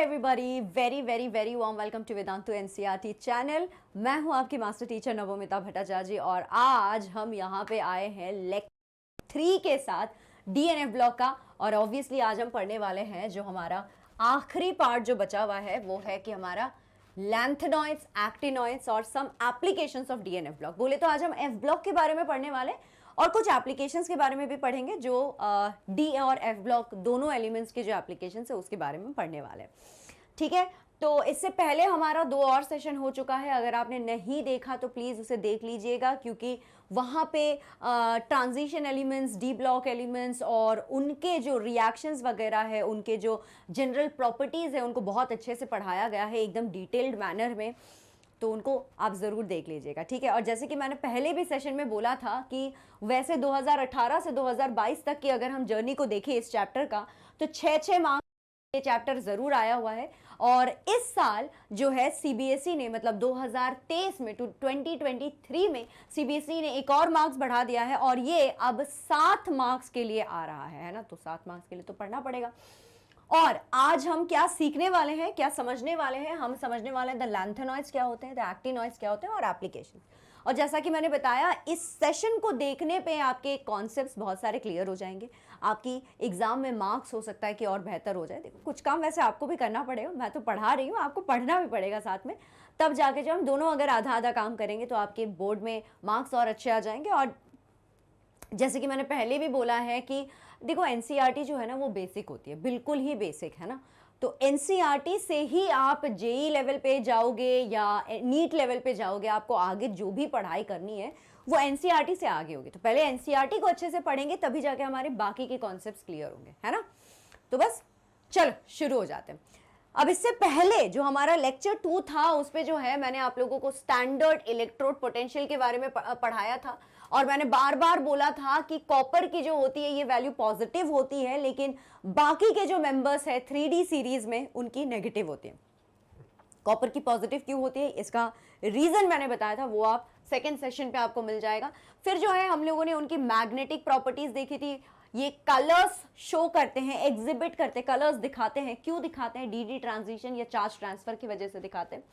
Everybody, very very very warm welcome to Vedantu NCERT channel. मैं हूं आपकी मास्टर टीचर नवोमिता भट्टाचार्य जी और आज हम यहाँ पे आए हैं लेक्चर 3 के साथ डीएनएफ ब्लॉक का। और ऑब्वियसली आज हम पढ़ने वाले हैं जो हमारा आखिरी पार्ट जो बचा हुआ है वो है कि हमारा लैंथेनॉइड्स, एक्टिनॉइड्स और some applications of d and f block. बोले तो आज हम एफ ब्लॉक के बारे में पढ़ने वाले और कुछ एप्लीकेशंस के बारे में भी पढ़ेंगे जो डी और एफ ब्लॉक दोनों एलिमेंट्स के जो एप्लीकेशंस है उसके बारे में पढ़ने वाले हैं। ठीक है, तो इससे पहले हमारा 2 और सेशन हो चुका है। अगर आपने नहीं देखा तो प्लीज़ उसे देख लीजिएगा, क्योंकि वहाँ पे transition elements, D block elements और उनके जो रिएक्शंस वगैरह है, उनके जो जनरल प्रॉपर्टीज़ है, उनको बहुत अच्छे से पढ़ाया गया है एकदम डिटेल्ड मैनर में। तो उनको आप ज़रूर देख लीजिएगा, ठीक है। और जैसे कि मैंने पहले भी सेशन में बोला था कि वैसे 2018 से 2022 तक की अगर हम जर्नी को देखें इस चैप्टर का, तो 6 मार्क्स ये चैप्टर ज़रूर आया हुआ है। और इस साल जो है सीबीएसई ने, मतलब 2023 में 2023 में सीबीएसई ने एक और मार्क्स बढ़ा दिया है और ये अब 7 मार्क्स के लिए आ रहा है ना। तो 7 मार्क्स के लिए तो पढ़ना पड़ेगा। और आज हम क्या सीखने वाले हैं, क्या समझने वाले हैं? हम समझने वाले हैं द लैंथेनॉइड्स क्या होते हैं, द एक्टिनॉइड्स क्या होते हैं और एप्लीकेशन। और जैसा कि मैंने बताया, इस सेशन को देखने पे आपके कॉन्सेप्ट्स बहुत सारे क्लियर हो जाएंगे। आपकी एग्जाम में मार्क्स हो सकता है कि और बेहतर हो जाए। देखो, कुछ काम वैसे आपको भी करना पड़ेगा, मैं तो पढ़ा रही हूँ, आपको पढ़ना भी पड़ेगा साथ में। तब जाके जब हम दोनों अगर आधा आधा काम करेंगे तो आपके बोर्ड में मार्क्स और अच्छे आ जाएंगे। और जैसे कि मैंने पहले भी बोला है कि देखो, एनसीईआरटी जो है ना वो बेसिक होती है, बिल्कुल ही बेसिक है ना। तो एनसीईआरटी से ही आप जेई लेवल पे जाओगे या नीट लेवल पे जाओगे, आपको आगे जो भी पढ़ाई करनी है वो एनसीईआरटी से आगे होगी। तो पहले एनसीईआरटी को अच्छे से पढ़ेंगे तभी जाके हमारे बाकी के कॉन्सेप्ट्स क्लियर होंगे, है ना। तो बस चलो शुरू हो जाते हैं। अब इससे पहले जो हमारा लेक्चर 2 था उस पे जो है मैंने आप लोगों को स्टैंडर्ड इलेक्ट्रोड पोटेंशियल के बारे में पढ़ाया था। और मैंने बार बार बोला था कि कॉपर की जो होती है ये वैल्यू पॉजिटिव होती है, लेकिन बाकी के जो मेंबर्स है 3D सीरीज में उनकी नेगेटिव होती है। कॉपर की पॉजिटिव क्यों होती है इसका रीजन मैंने बताया था, वो आप सेकेंड सेशन पे आपको मिल जाएगा। फिर जो है हम लोगों ने उनकी मैग्नेटिक प्रॉपर्टीज देखी थी। ये कलर्स शो करते हैं, एग्जिबिट करते हैं, कलर्स दिखाते हैं। क्यों दिखाते हैं? डीडी ट्रांजिशन या चार्ज ट्रांसफर की वजह से दिखाते हैं।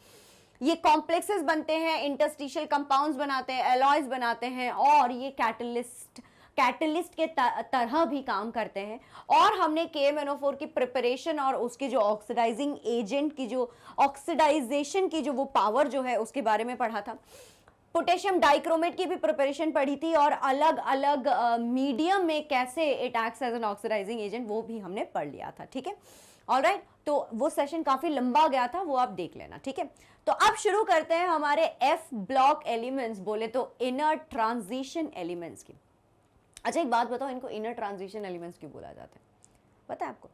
ये कॉम्प्लेक्सेस बनते हैं, इंटरस्टिशियल कंपाउंड्स बनाते हैं, एलॉयज बनाते हैं और ये कैटलिस्ट के तरह भी काम करते हैं। और हमने KMnO4 की प्रिपरेशन और उसके जो ऑक्सीडाइजिंग एजेंट की जो ऑक्सीडाइजेशन की जो वो पावर जो है उसके बारे में पढ़ा था। पोटेशियम डाइक्रोमेट की भी प्रिपरेशन पढ़ी थी और अलग अलग मीडियम में कैसे it acts as an oxidizing agent वो भी हमने पढ़ लिया था, ठीक है। ऑलराइट, तो वो सेशन काफी लंबा गया था, वो आप देख लेना, ठीक है। तो अब शुरू करते हैं हमारे एफ ब्लॉक एलिमेंट्स, बोले तो इनर ट्रांजिशन एलिमेंट्स की। अच्छा, एक बात बताओ, इनको इनर ट्रांजिशन एलिमेंट्स क्यों बोला जाता है? पता है आपको?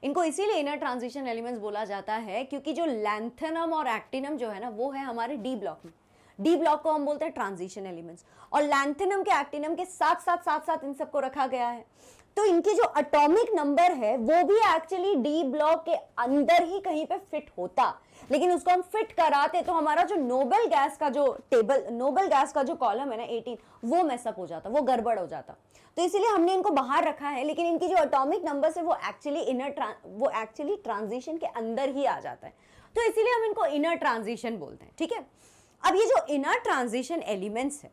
इनको इसीलिए इनर ट्रांजिशन एलिमेंट्स बोला जाता है क्योंकि जो लैंथेनम और एक्टिनम जो है ना वो है हमारे डी ब्लॉक में। डी ब्लॉक को हम बोलते हैं ट्रांजिशन एलिमेंट्स, और लैंथेनम के एक्टिनम के साथ साथ इन सबको रखा गया है। तो इनकी जो एटॉमिक नंबर है वो भी एक्चुअली डी ब्लॉक के अंदर ही कहीं पे फिट होता, लेकिन उसको हम फिट कराते तो हमारा जो नोबल गैस का जो टेबल, नोबल गैस का जो कॉलम है ना 18, वो मैसअप हो जाता, वो गड़बड़ हो जाता। तो इसीलिए हमने इनको बाहर रखा है, लेकिन इनकी जो एटॉमिक नंबर है वो एक्चुअली ट्रांजिशन के अंदर ही आ जाता है। तो इसीलिए हम इनको इनर ट्रांजिशन बोलते हैं, ठीक है। अब ये जो इनर ट्रांजिशन एलिमेंट्स है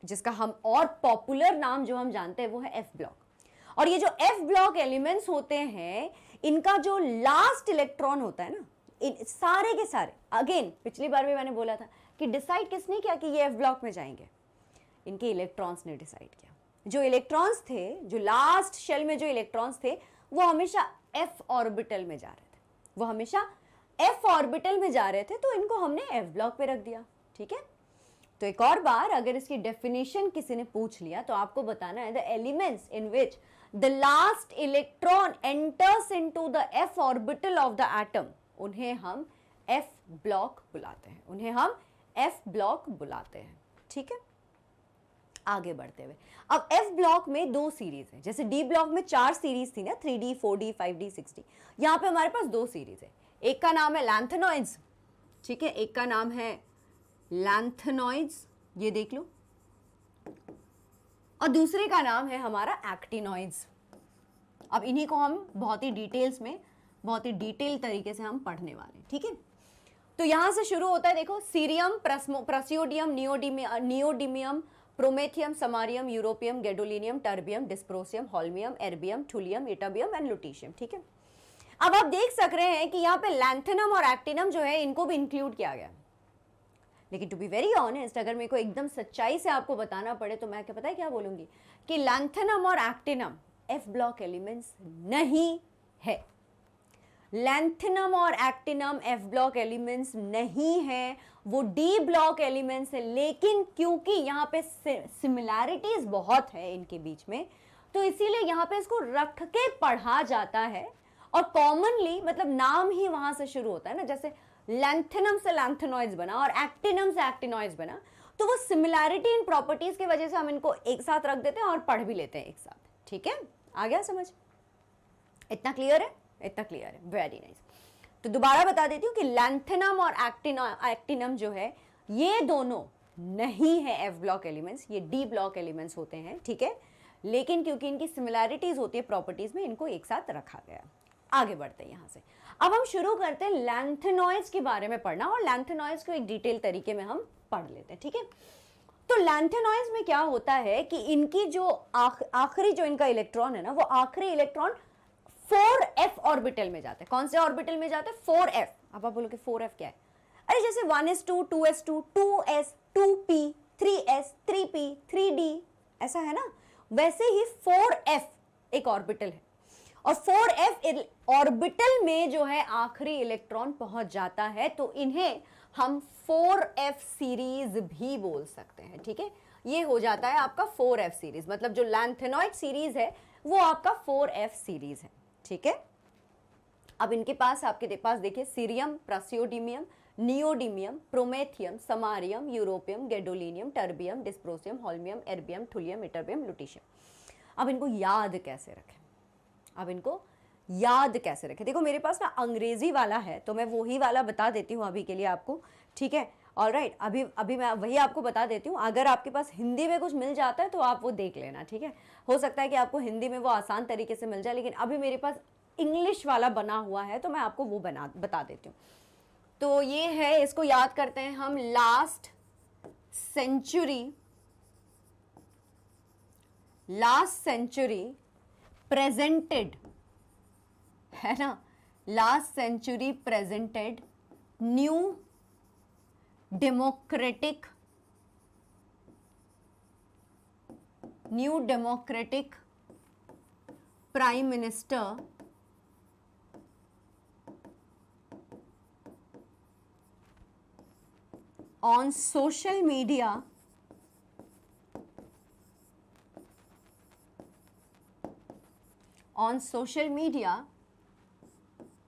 जिसका हम और पॉपुलर नाम जो हम जानते हैं वो है एफ ब्लॉक। और ये जो एफ ब्लॉक एलिमेंट्स होते हैं, इनका जो लास्ट इलेक्ट्रॉन होता है ना, इन सारे के सारे, अगेन पिछली बार भी मैंने बोला था कि डिसाइड किसने किया कि ये एफ ब्लॉक में जाएंगे? इनके इलेक्ट्रॉन्स ने डिसाइड किया। जो इलेक्ट्रॉन्स थे, जो लास्ट शेल में जो इलेक्ट्रॉन्स थे, वो हमेशा एफ ऑर्बिटल में जा रहे थे, वो हमेशा एफ ऑर्बिटल में जा रहे थे, तो इनको हमने एफ ब्लॉक पे रख दिया, ठीक है। तो एक और बार अगर इसकी डेफिनेशन किसी ने पूछ लिया तो आपको बताना है the elements in which the last electron enters into the F orbital of the atom, उन्हें हम एफ ब्लॉक बुलाते हैं, उन्हें हम एफ ब्लॉक बुलाते हैं, ठीक है। आगे बढ़ते हुए, अब एफ ब्लॉक में 2 सीरीज है। जैसे डी ब्लॉक में 4 सीरीज थी ना, 3D, 4D, 5D, 6D। यहाँ पे हमारे पास 2 सीरीज है। एक का नाम है लैंथेनॉइड्स, ठीक है, एक का नाम है लैंथेनॉइड्स, ये देख लो, और दूसरे का नाम है हमारा एक्टिनॉइड्स। अब इन्हीं को हम बहुत ही डिटेल्स में बहुत ही डिटेल तरीके से हम पढ़ने वाले हैं, ठीक है। तो यहां से शुरू होता है, देखो, cerium, praseodymium, neodymium, promethium, samarium, europium, gadolinium, terbium, dysprosium, holmium, erbium, thulium, ytterbium and lutetium, ठीक है। अब आप देख सक रहे हैं कि यहाँ पे लैंथेनम और एक्टिनम जो है इनको भी इंक्लूड किया गया, लेकिन टू बी वेरी ऑनेस्ट, अगर मेरे को एकदम सच्चाई से आपको बताना पड़े तो मैं क्या, पता है क्या बोलूंगी, कि लैंथेनम और एक्टिनम एफ ब्लॉक एलिमेंट्स नहीं है। लैंथेनम और एक्टिनम एफ ब्लॉक एलिमेंट्स नहीं है, वो डी ब्लॉक एलिमेंट्स है। लेकिन क्योंकि यहाँ पे सिमिलैरिटीज बहुत है इनके बीच में, तो इसीलिए यहाँ पे इसको रख के पढ़ा जाता है। और कॉमनली मतलब नाम ही वहां से शुरू होता है ना, जैसे लैंथेनम से लैंथेनॉइड्स बना और एक्टिनम से एक्टिनॉइड्स बना, तो वो सिमिलैरिटी इन प्रॉपर्टीज की वजह से हम इनको एक साथ रख देते हैं और पढ़ भी लेते हैं एक साथ, ठीक है। आ गया समझ? इतना क्लियर है? इतना क्लियर है, वेरी नाइस। तो दोबारा बता देती हूँ कि लैंथेनम और एक्टिनम जो है ये दोनों नहीं है एफ ब्लॉक एलिमेंट्स, ये डी ब्लॉक एलिमेंट्स होते हैं, ठीक है। लेकिन क्योंकि इनकी सिमिलैरिटीज होती है प्रॉपर्टीज में, इनको एक साथ रखा गया। आगे बढ़ते हैं यहां से। अब हम शुरू करते हैं लैंथेनॉइड्स के बारे में पढ़ना, और लैंथेनॉइड्स को एक डिटेल तरीके में हम पढ़ लेते हैं, ठीक है। तो लैंथेनॉइड्स में क्या होता है कि इनकी जो आखिरी जो इनका इलेक्ट्रॉन है ना, वो आखिरी इलेक्ट्रॉन 4f ऑर्बिटल में जाता है। कौन से ऑर्बिटल में जाता है? 4f। अब आप बोलोगे 4f क्या है? अरे जैसे 1s2, 2s2, 2s, 2p, 3s, 3p, 3d, ऐसा है ना, वैसे ही 4f एक ऑर्बिटल है, और 4f ऑर्बिटल में जो है आखिरी इलेक्ट्रॉन पहुंच जाता है, तो इन्हें हम 4f सीरीज भी बोल सकते हैं, ठीक है। ये हो जाता है आपका 4f सीरीज, मतलब जो लैंथेनॉइड सीरीज है वो आपका 4f सीरीज है, ठीक है। अब इनके पास, आपके पास देखिए, cerium, praseodymium, neodymium, promethium, samarium, europium, gadolinium, terbium, dysprosium, holmium, erbium, thulium, ytterbium, lutetium. अब इनको याद कैसे रखें? देखो मेरे पास ना अंग्रेजी वाला है, तो मैं वही वाला बता देती हूँ अभी के लिए आपको, ठीक है। ऑलराइट, अभी मैं वही आपको बता देती हूँ। अगर आपके पास हिंदी में कुछ मिल जाता है तो आप वो देख लेना, ठीक है। हो सकता है कि आपको हिंदी में वो आसान तरीके से मिल जाए, लेकिन अभी मेरे पास इंग्लिश वाला बना हुआ है, तो मैं आपको वो बता देती हूँ। तो ये है, इसको याद करते हैं हम, लास्ट सेंचुरी प्रेजेंटेड, है ना, last century presented new democratic prime minister on social media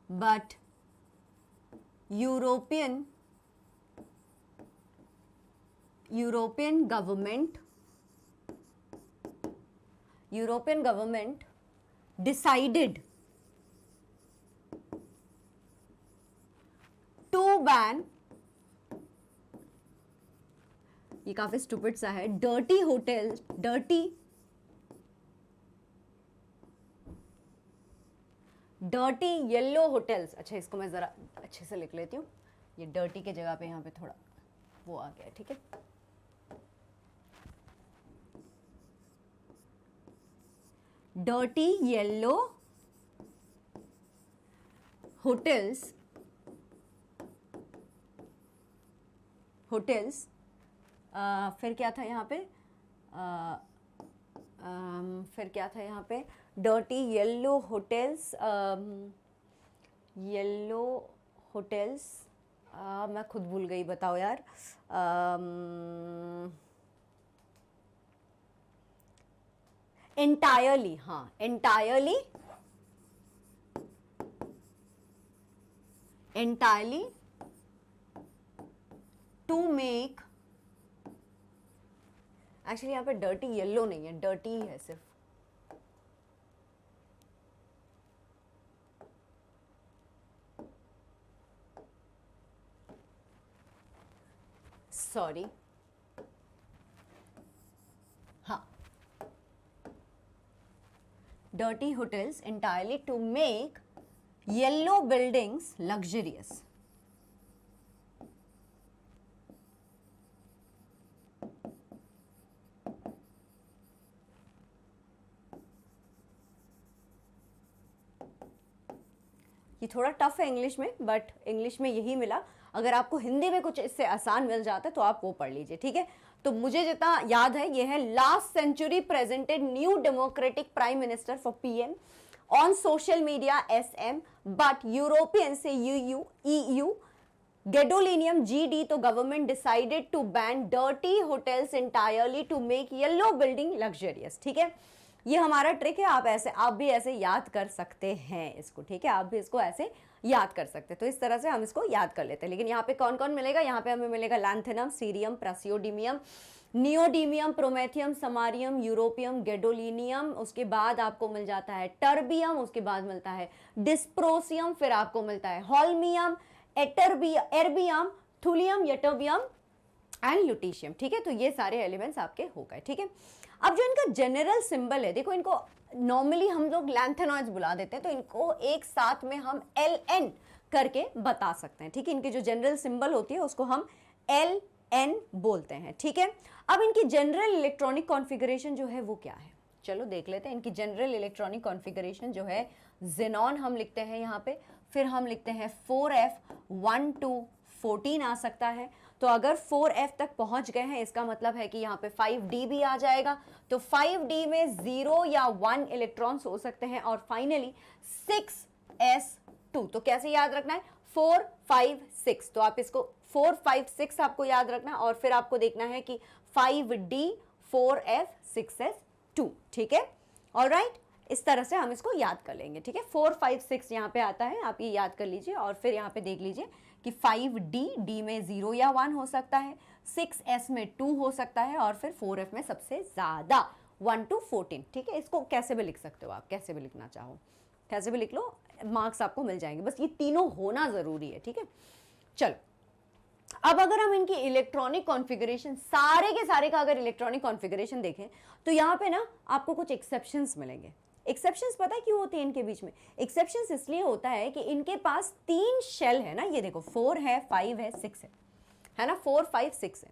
but European government decided to ban, ये काफी स्टूपिड सा है, डर्टी येलो होटल्स। अच्छा, इसको मैं जरा अच्छे से लिख लेती हूँ, ये डर्टी के जगह पे यहाँ पे थोड़ा वो आ गया, ठीक है। डर्टी येलो होटल्स फिर क्या था यहाँ पे, फिर क्या था यहाँ पे, डर्टी येलो होटल्स, मैं खुद भूल गई, बताओ यार। एंटायरली, हाँ, एंटायरली टू मेक, एक्चुअली यहाँ पे डर्टी येलो नहीं है, डर्टी ही है सिर्फ, सॉरी, हाँ, dirty hotels entirely to make yellow buildings luxurious. ये थोड़ा टफ है इंग्लिश में, बट इंग्लिश में यही मिला। अगर आपको हिंदी में कुछ इससे आसान मिल जाता है तो आप वो पढ़ लीजिए, ठीक है। तो मुझे जितना याद है ये है, last century presented new democratic prime minister for PM on social media SM, but European से EU gadolinium GD, तो government decided to ban dirty hotels entirely to make yellow building luxurious, ठीक है। ये हमारा ट्रिक है, आप भी ऐसे याद कर सकते हैं इसको, ठीक है। आप भी इसको ऐसे याद कर सकते हैं, तो इस तरह से हम इसको याद कर लेते हैं। लेकिन यहाँ पे कौन कौन मिलेगा, यहाँ पे हमें मिलेगा lanthanum, cerium, praseodymium, neodymium, promethium, samarium, europium, gadolinium, उसके बाद आपको मिल जाता है टर्बियम, उसके बाद मिलता है डिस्प्रोसियम, फिर आपको मिलता है हॉल्मियम, एर्बियम, थुलियम, यटोबियम एंड ल्यूटीशियम, ठीक है। तो ये सारे एलिमेंट्स आपके हो गए, ठीक है। अब जो इनका जनरल सिंबल है, देखो इनको नॉर्मली हम लोग लैंथेनॉइड्स बुला देते हैं, तो इनको एक साथ में हम LN करके बता सकते हैं, ठीक है। इनकी जो जनरल सिंबल होती है उसको हम LN बोलते हैं, ठीक है। अब इनकी जनरल इलेक्ट्रॉनिक कॉन्फ़िगरेशन जो है वो क्या है, चलो देख लेते हैं। इनकी जनरल इलेक्ट्रॉनिक कॉन्फ़िगरेशन जो है, ज़ेनॉन हम लिखते हैं यहाँ पे, फिर हम लिखते हैं 4F 1 to 14 आ सकता है। तो अगर 4F तक पहुंच गए हैं, इसका मतलब है कि यहाँ पे 5D भी आ जाएगा। तो 5D में 0 या 1 इलेक्ट्रॉन्स हो सकते हैं, और फाइनली 6S2। तो कैसे याद रखना है, 4 5 6, तो आप इसको 4 5 6 आपको याद रखना है, और फिर आपको देखना है कि 5D 4F 6S2, ठीक है। ऑलराइट, इस तरह से हम इसको याद कर लेंगे, ठीक है। 4 5 6 यहाँ पे आता है, आप ये याद कर लीजिए, और फिर यहाँ पे देख लीजिए कि 5D में 0 या 1 हो सकता है, 6S में 2 हो सकता है, और फिर 4F में सबसे ज़्यादा 1 to 14, ठीक है। इसको कैसे भी लिख सकते हो आप, कैसे भी लिखना चाहो कैसे भी लिख लो, मार्क्स आपको मिल जाएंगे, बस ये तीनों होना ज़रूरी है, ठीक है। चलो, अब अगर हम इनकी इलेक्ट्रॉनिक कॉन्फ़िगरेशन, सारे के सारे का अगर इलेक्ट्रॉनिक कॉन्फ़िगरेशन देखें, तो यहाँ पे ना आपको कुछ एक्सेप्शंस मिलेंगे। एक्सेप्शंस पता है क्यों होती है इनके बीच में? एक्सेप्शंस इसलिए होता है कि इनके पास 3 शेल है ना, ये देखो 4 है, 5 है, 6 है ना, 4 5 6 है।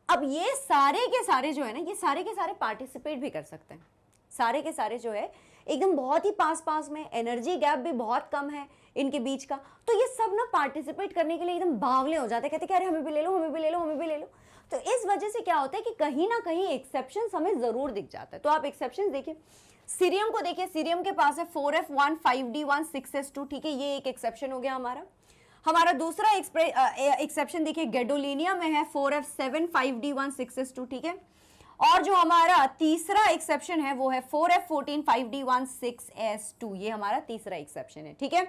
अब ये सारे के सारे जो है ना, ये सारे के सारे पार्टिसिपेट भी कर सकते हैं। सारे के सारे जो है एकदम बहुत ही पास पास में, एनर्जी गैप भी बहुत कम है इनके बीच का, तो ये सब ना पार्टिसिपेट करने के लिए एकदम बावले हो जाते हैं, कहते हैं कि अरे हमें भी ले लो, हमें भी ले लो, हमें भी ले लो। तो इस वजह से क्या होता है कि कहीं ना कहीं एक्सेप्शन हमें जरूर दिख जाता है। तो आप एक्सेप्शन देखिए, सीरियम को देखिए, सीरियम के पास है 4F 1 5D 1 6S2, ठीक है, ये एक एक्सेप्शन हो गया हमारा दूसरा एक्सेप्शन देखिए, गैडोलिनियम में है 4F 7 5D 1 6S2, ठीक है। और जो हमारा तीसरा एक्सेप्शन है वो है 4F 14 5D 1 6S2, ये हमारा तीसरा एक्सेप्शन है, ठीक है।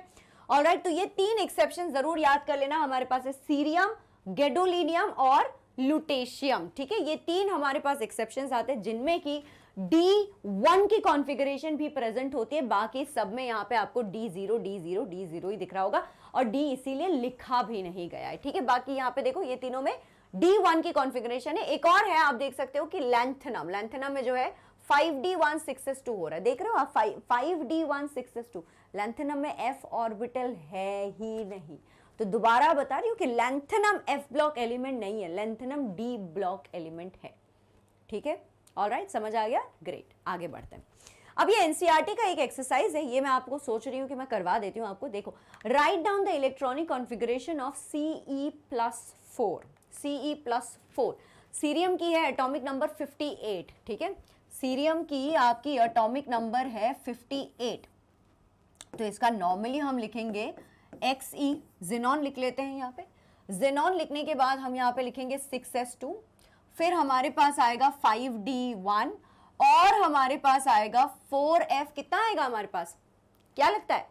ऑलराइट, तो ये 3 एक्सेप्शन जरूर याद कर लेना। हमारे पास है सीरियम, गैडोलिनियम और लुटेशियम, ठीक है। ये 3 हमारे पास एक्सेप्शंस आते हैं, जिनमें की D1 की कॉन्फ़िगरेशन भी प्रेजेंट होती है। बाकी सब में यहाँ पे आपको D0 D0 D0 ही दिख रहा होगा, और D इसीलिए लिखा भी नहीं गया है, ठीक है। बाकी यहाँ पे देखो, ये तीनों में D1 की कॉन्फ़िगरेशन है। एक और है, आप देख सकते हो कि लैंथेनम, लैंथेनम में जो है 5D 1 6S2 हो रहा है, देख रहे हो आप, 5D 1 6S2। लैंथेनम में F ऑर्बिटल है ही नहीं। तो दोबारा बता रही हूँ कि लैंथेनम F ब्लॉक एलिमेंट नहीं है, लैंथेनम D ब्लॉक एलिमेंट है, ठीक है। ऑलराइट, समझ आ गया, ग्रेट। आगे बढ़ते हैं। अब ये एनसीईआरटी का एक एक्सरसाइज है, ये मैं आपको सोच रही हूँ कि मैं करवा देती हूँ आपको। देखो, write down the electronic configuration of Ce+4। Ce+4 cerium की है एटॉमिक नंबर 58, ठीक है। सीरियम की आपकी एटॉमिक नंबर है 58, तो इसका नॉर्मली हम लिखेंगे Xe, ज़ेनॉन लिख लेते हैं यहाँ पे। ज़ेनॉन लिखने के बाद हम यहाँ पे लिखेंगे 6S2, फिर हमारे पास आएगा 5D1, और हमारे पास आएगा 4F, कितना आएगा हमारे पास, क्या लगता है,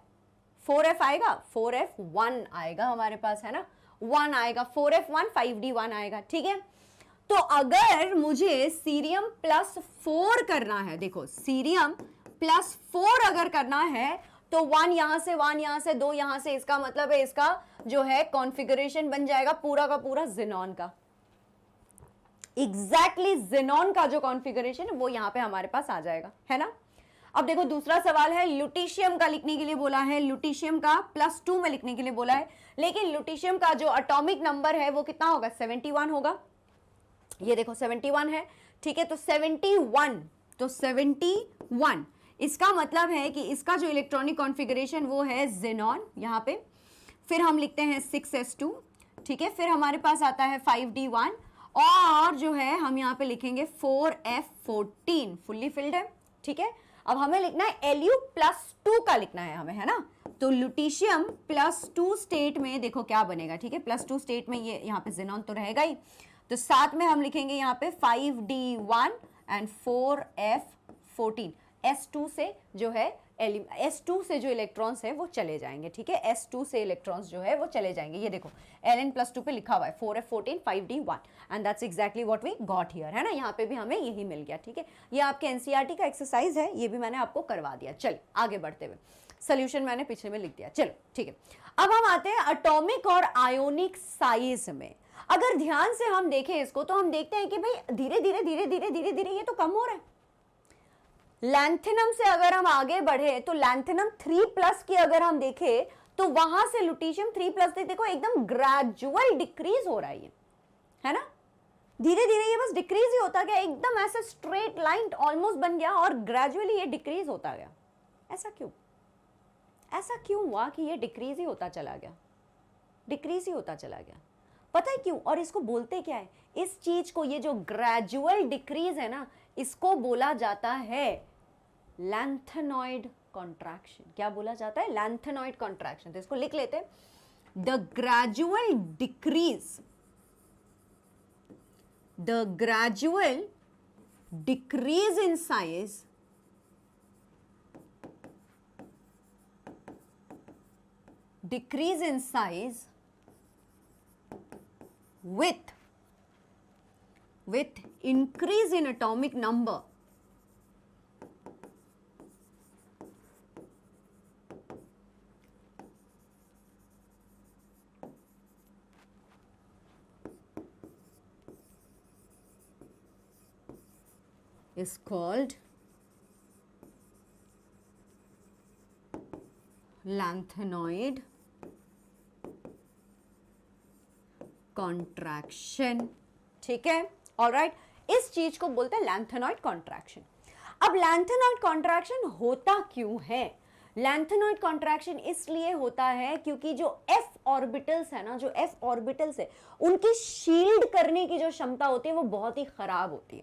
4F आएगा, 4F1 आएगा हमारे पास, है ना, 1 आएगा, 4F1 5D1 आएगा, ठीक है। तो अगर मुझे सीरियम +4 करना है, देखो सीरियम +4 अगर करना है, तो 1 यहां से, 1 यहां से, 2 यहां से, इसका मतलब है इसका जो है कॉन्फ़िगरेशन बन जाएगा पूरा का पूरा ज़ेनॉन का। एग्जैक्टली ज़ेनॉन का जो कॉन्फ़िगरेशन है वो यहाँ पे हमारे पास आ जाएगा, है ना। अब देखो दूसरा सवाल है, लुटीशियम का लिखने के लिए बोला है, लुटीशियम का +2 में लिखने के लिए बोला है, लेकिन लुटीशियम का जो एटॉमिक नंबर है वो कितना होगा, 71 होगा। ये देखो 71 है, ठीक है, तो 71 इसका मतलब है कि इसका जो इलेक्ट्रॉनिक कॉन्फ़िगरेशन वो है ज़ेनॉन यहाँ पे, फिर हम लिखते हैं 6s2, ठीक है, फिर हमारे पास आता है 5d1 और जो है हम यहाँ पे लिखेंगे 4f14 फुल्ली फिल्ड है, ठीक है। अब हमें लिखना है Lu+2 का लिखना है हमें, है ना, तो लुटीशियम +2 स्टेट में देखो क्या बनेगा, ठीक है, +2 स्टेट में ये यहाँ पे ज़ेनॉन तो रहेगा ही, तो साथ में हम लिखेंगे यहाँ पे 5d1 एंड 4f14, s2 से जो है s2 से जो इलेक्ट्रॉन्स है वो चले जाएंगे, ठीक है, s2 से इलेक्ट्रॉन्स जो है वो चले जाएंगे। ये देखो Ln+2 पे लिखा हुआ है 4f14 5d1 and that's exactly what we got here, है ना, यहाँ पे भी हमें यही मिल गया, ठीक है। ये आपके एनसीईआरटी का एक्सरसाइज है, ये भी मैंने आपको करवा दिया। चल आगे बढ़ते हुए, सोल्यूशन मैंने पीछे में लिख दिया, चलो ठीक है। अब हम आते हैं एटॉमिक और आयोनिक साइज में। अगर ध्यान से हम देखें इसको तो हम देखते हैं कि भाई धीरे धीरे धीरे धीरे धीरे धीरे ये तो कम हो रहा है। लैंथेनम से अगर हम आगे बढ़े तो लैंथेनम 3+ की अगर हम देखें तो वहां से लुटीशियम 3+ देखो एकदम ग्रेजुअल डिक्रीज हो रहा है ना, धीरे धीरे ये बस डिक्रीज ही होता गया, एकदम ऐसे स्ट्रेट लाइन ऑलमोस्ट बन गया और ग्रेजुअली ये डिक्रीज होता गया। ऐसा क्यों हुआ कि ये डिक्रीज ही होता चला गया, डिक्रीज ही होता चला गया, पता है क्यों? और इसको बोलते क्या है, इस चीज को, ये जो ग्रेजुअल डिक्रीज है ना, इसको बोला जाता है लैंथेनॉइड कॉन्ट्रैक्शन। क्या बोला जाता है? Lanthanoid contraction. तो इसको लिख लेते हैं, the gradual decrease in size with increase in atomic number is called lanthanide contraction, ठीक है, ऑलराइट, इस चीज को बोलते हैं लैंथेनॉइड कॉन्ट्रैक्शन। अब लैंथेनॉइड कॉन्ट्रैक्शन होता क्यों है? लैंथेनॉइड कॉन्ट्रैक्शन इसलिए होता है क्योंकि जो f ऑर्बिटल्स है ना, जो f ऑर्बिटल्स है, उनकी शील्ड करने की जो क्षमता होती है वो बहुत ही खराब होती है।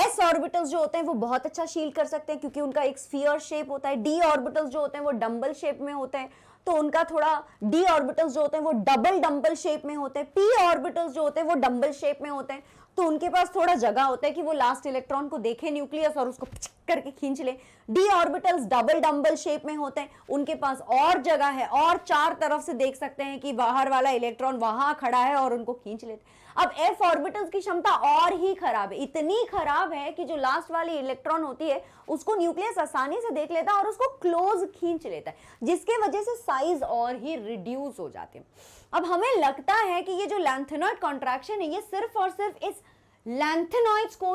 s ऑर्बिटल्स जो होते हैं वो बहुत अच्छा शील्ड कर सकते हैं क्योंकि उनका एक स्फीयर शेप होता है। d ऑर्बिटल्स जो होते हैं वो डंबल शेप में होते हैं, तो उनका थोड़ा d ऑर्बिटल्स जो होते हैं वो डबल डंबल शेप में होते हैं। p ऑर्बिटल्स जो होते हैं वो डंबल शेप में होते हैं, तो उनके पास थोड़ा जगह होता है कि वो लास्ट इलेक्ट्रॉन को देखे न्यूक्लियस और उसको करके खींच ले। D orbitals double dumbbell shape में होते हैं, उनके पास और जगह है और चार तरफ से देख सकते हैं कि बाहर वाला इलेक्ट्रॉन वहां खड़ा है और उनको खींच लेते। अब एफ ऑर्बिटल्स की क्षमता और ही खराब है, इतनी खराब है कि जो लास्ट वाली इलेक्ट्रॉन होती है उसको न्यूक्लियस आसानी से देख लेता है और उसको क्लोज खींच लेता है, जिसके वजह से साइज और ही रिड्यूस हो जाते हैं। अब हमें लगता है कि ये जो लैंथेनॉइड कॉन्ट्रैक्शन है ये सिर्फ और सिर्फ इस लैंथेनॉइड्स को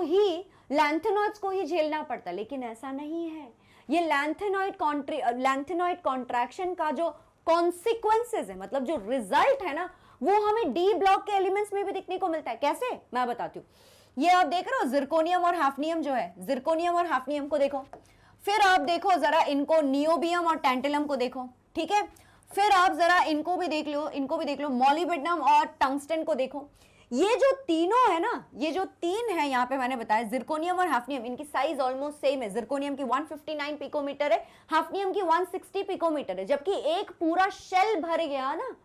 ही झेलना पड़ता, लेकिन ऐसा नहीं है। ये लैंथेनॉइड कॉन्ट्रैक्शन का जो कॉन्सिक्वेंसेस है, मतलब जो रिजल्ट है ना, वो हमें डी ब्लॉक के एलिमेंट्स में भी दिखने को मिलता है। कैसे? मैं बताती हूँ। ये आप देख रहे हो जिरकोनियम और हैफनियम जो है, जिरकोनियम और हैफनियम को देखो, फिर आप देखो जरा इनको नियोबियम और टैंटेलम को देखो, ठीक है, फिर आप जरा इनको भी देख लो, मॉलिब्डेनम और टंगस्टन को देखो। ये जो तीनों है ना, ये जो तीन है यहाँ पे मैंने बताया, जिरकोनियम और हैफनियम, इनकी साइज ऑलमोस्ट सेम है। जिरकोनियम की 159 पिकोमीटर है, हैफनियम की 160 पिकोमीटर है, जबकि एक पूरा शेल भर गया ना।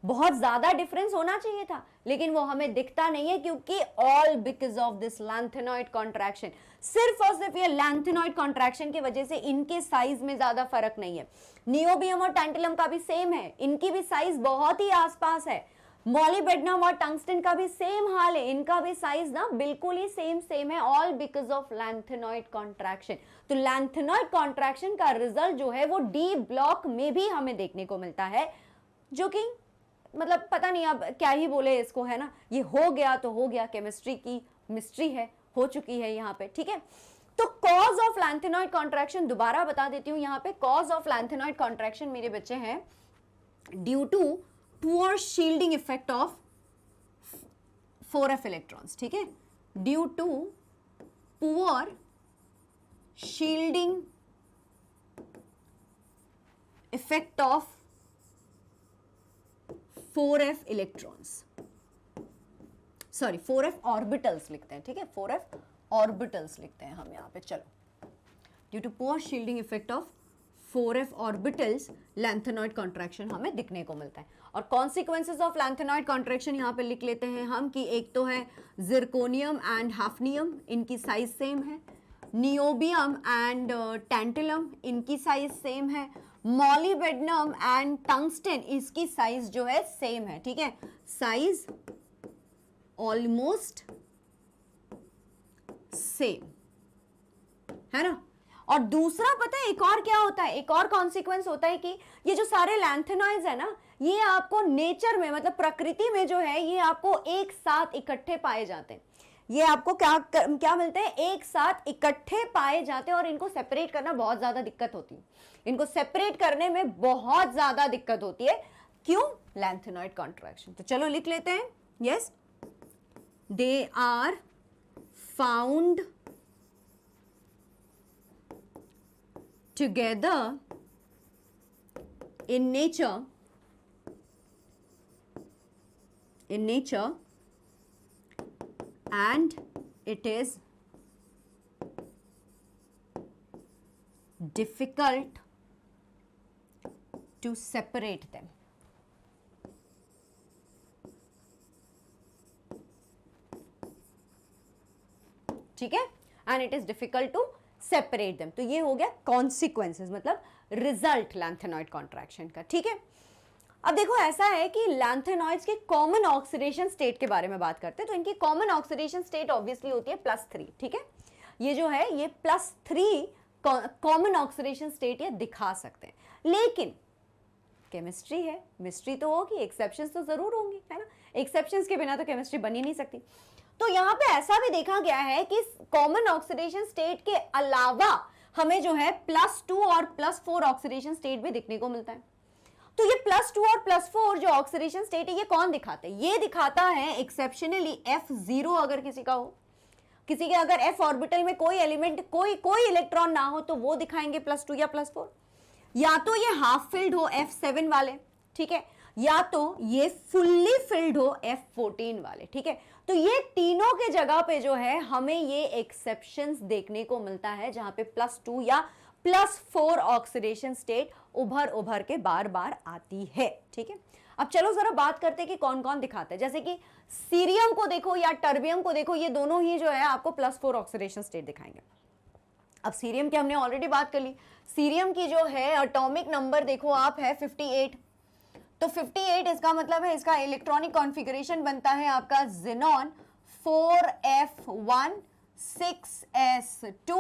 बहुत ज्यादा डिफरेंस होना चाहिए था, लेकिन वो हमें दिखता नहीं है क्योंकि all because of this lanthanoid contraction. सिर्फ और सिर्फ ये लैंथेनॉइड कॉन्ट्रैक्शन की वजह से इनके साइज में ज्यादा फर्क नहीं है। नियोबियम और टैंटेलम का भी सेम है, इनकी भी साइज बहुत ही आसपास है। मॉलिब्डेनम और टंगस्टन का भी सेम हाल है, इनका भी साइज ना बिल्कुल ही सेम है, all because of lanthanoid contraction. तो लैंथेनॉइड कॉन्ट्रैक्शन का रिजल्ट जो है वो डी ब्लॉक में भी हमें देखने को मिलता है, जो कि मतलब पता नहीं अब क्या ही बोले इसको, है ना। ये हो गया तो हो गया, केमिस्ट्री की मिस्ट्री है, हो चुकी है यहाँ पे, ठीक है। तो कॉज ऑफ लैंथेनॉइड कॉन्ट्रैक्शन दोबारा बता देती हूं यहां पे, कॉज ऑफ लैंथेनॉइड कॉन्ट्रैक्शन मेरे बच्चे हैं due to poor shielding effect of 4f electrons, ठीक है, due to poor shielding effect of 4f electrons, sorry 4f orbitals लिखते हैं, ठीक है, 4f ऑर्बिटल्स लिखते हैं हम यहां पे, चलो, due to poor shielding effect of 4f orbitals lanthanoid contraction हमें दिखने को मिलता है। और कॉन्सिक्वेंसेज ऑफ लैंथेनॉइड कॉन्ट्रैक्शन यहां पे लिख लेते हैं हम कि एक तो है जिरकोनियम एंड हाफनियम, इनकी साइज सेम है, नियोबियम एंड टैंटलम, इनकी साइज सेम है, मॉलिबेडनम एंड टंगस्टन, इसकी साइज जो है सेम है, ठीक है, साइज ऑलमोस्ट सेम है ना। और दूसरा पता है एक और क्या होता है, एक और कॉन्सिक्वेंस होता है कि ये जो सारे लैंथेनॉइड्स है ना, ये आपको नेचर में मतलब प्रकृति में जो है ये आपको एक साथ इकट्ठे पाए जाते हैं, ये आपको क्या मिलते हैं, एक साथ इकट्ठे पाए जाते हैं और इनको सेपरेट करना बहुत ज्यादा दिक्कत होती है, इनको सेपरेट करने में बहुत ज्यादा दिक्कत होती है, क्यों, लैंथेनॉइड कॉन्ट्रैक्शन। तो चलो लिख लेते हैं, yes, they are found together in nature and it is difficult to separate them, ठीक है, and it is difficult to separate them. तो ये हो गया कॉन्सिक्वेंसेस, मतलब रिजल्ट लैंथेनॉइड कॉन्ट्रैक्शन का, ठीक है। अब देखो ऐसा है कि लैंथेनॉइड्स की कॉमन ऑक्सीडेशन स्टेट के बारे में बात करते हैं, तो इनकी कॉमन ऑक्सीडेशन स्टेट ऑब्वियसली होती है +3, ठीक है, ये जो है ये +3 कॉमन ऑक्सीडेशन स्टेट ये दिखा सकते हैं, लेकिन केमिस्ट्री है, मिस्ट्री तो होगी, एक्सेप्शंस तो जरूर होंगी, है ना, एक्सेप्शंस के बिना तो केमिस्ट्री बन ही नहीं सकती। तो यहाँ पे ऐसा भी देखा गया है कि कॉमन ऑक्सीडेशन स्टेट के अलावा हमें जो है +2 और +4 ऑक्सीडेशन स्टेट भी दिखने को मिलता है। तो ये +2 और +4 जो ऑक्सीडेशन स्टेट है ये कौन दिखाते हैं, ये दिखाता है एक्सेप्शनली F0 अगर किसी का हो, किसी के अगर F ऑर्बिटल में कोई एलिमेंट कोई इलेक्ट्रॉन ना हो तो वो दिखाएंगे +2 या +4, या तो ये हाफ फिल्ड हो F7 वाले, ठीक है, या तो ये फुल्ली फिल्ड हो F14 वाले, ठीक है। तो ये तीनों के जगह पे जो है हमें ये एक्सेप्शंस देखने को मिलता है जहां पे +2 या +4 ऑक्सीडेशन स्टेट उभर के बार बार आती है, ठीक है। अब चलो जरा बात करते हैं कि कौन कौन दिखाते हैं, जैसे कि सीरियम को देखो या टर्बियम को देखो, ये दोनों ही जो है आपको +4 ऑक्सीडेशन स्टेट दिखाएंगे। अब सीरियम की हमने ऑलरेडी बात कर ली, सीरियम की जो है एटॉमिक नंबर देखो आप है 58, तो 58 इसका मतलब है इसका इलेक्ट्रॉनिक कॉन्फ़िगरेशन बनता है आपका ज़ेनॉन 4f1 6s2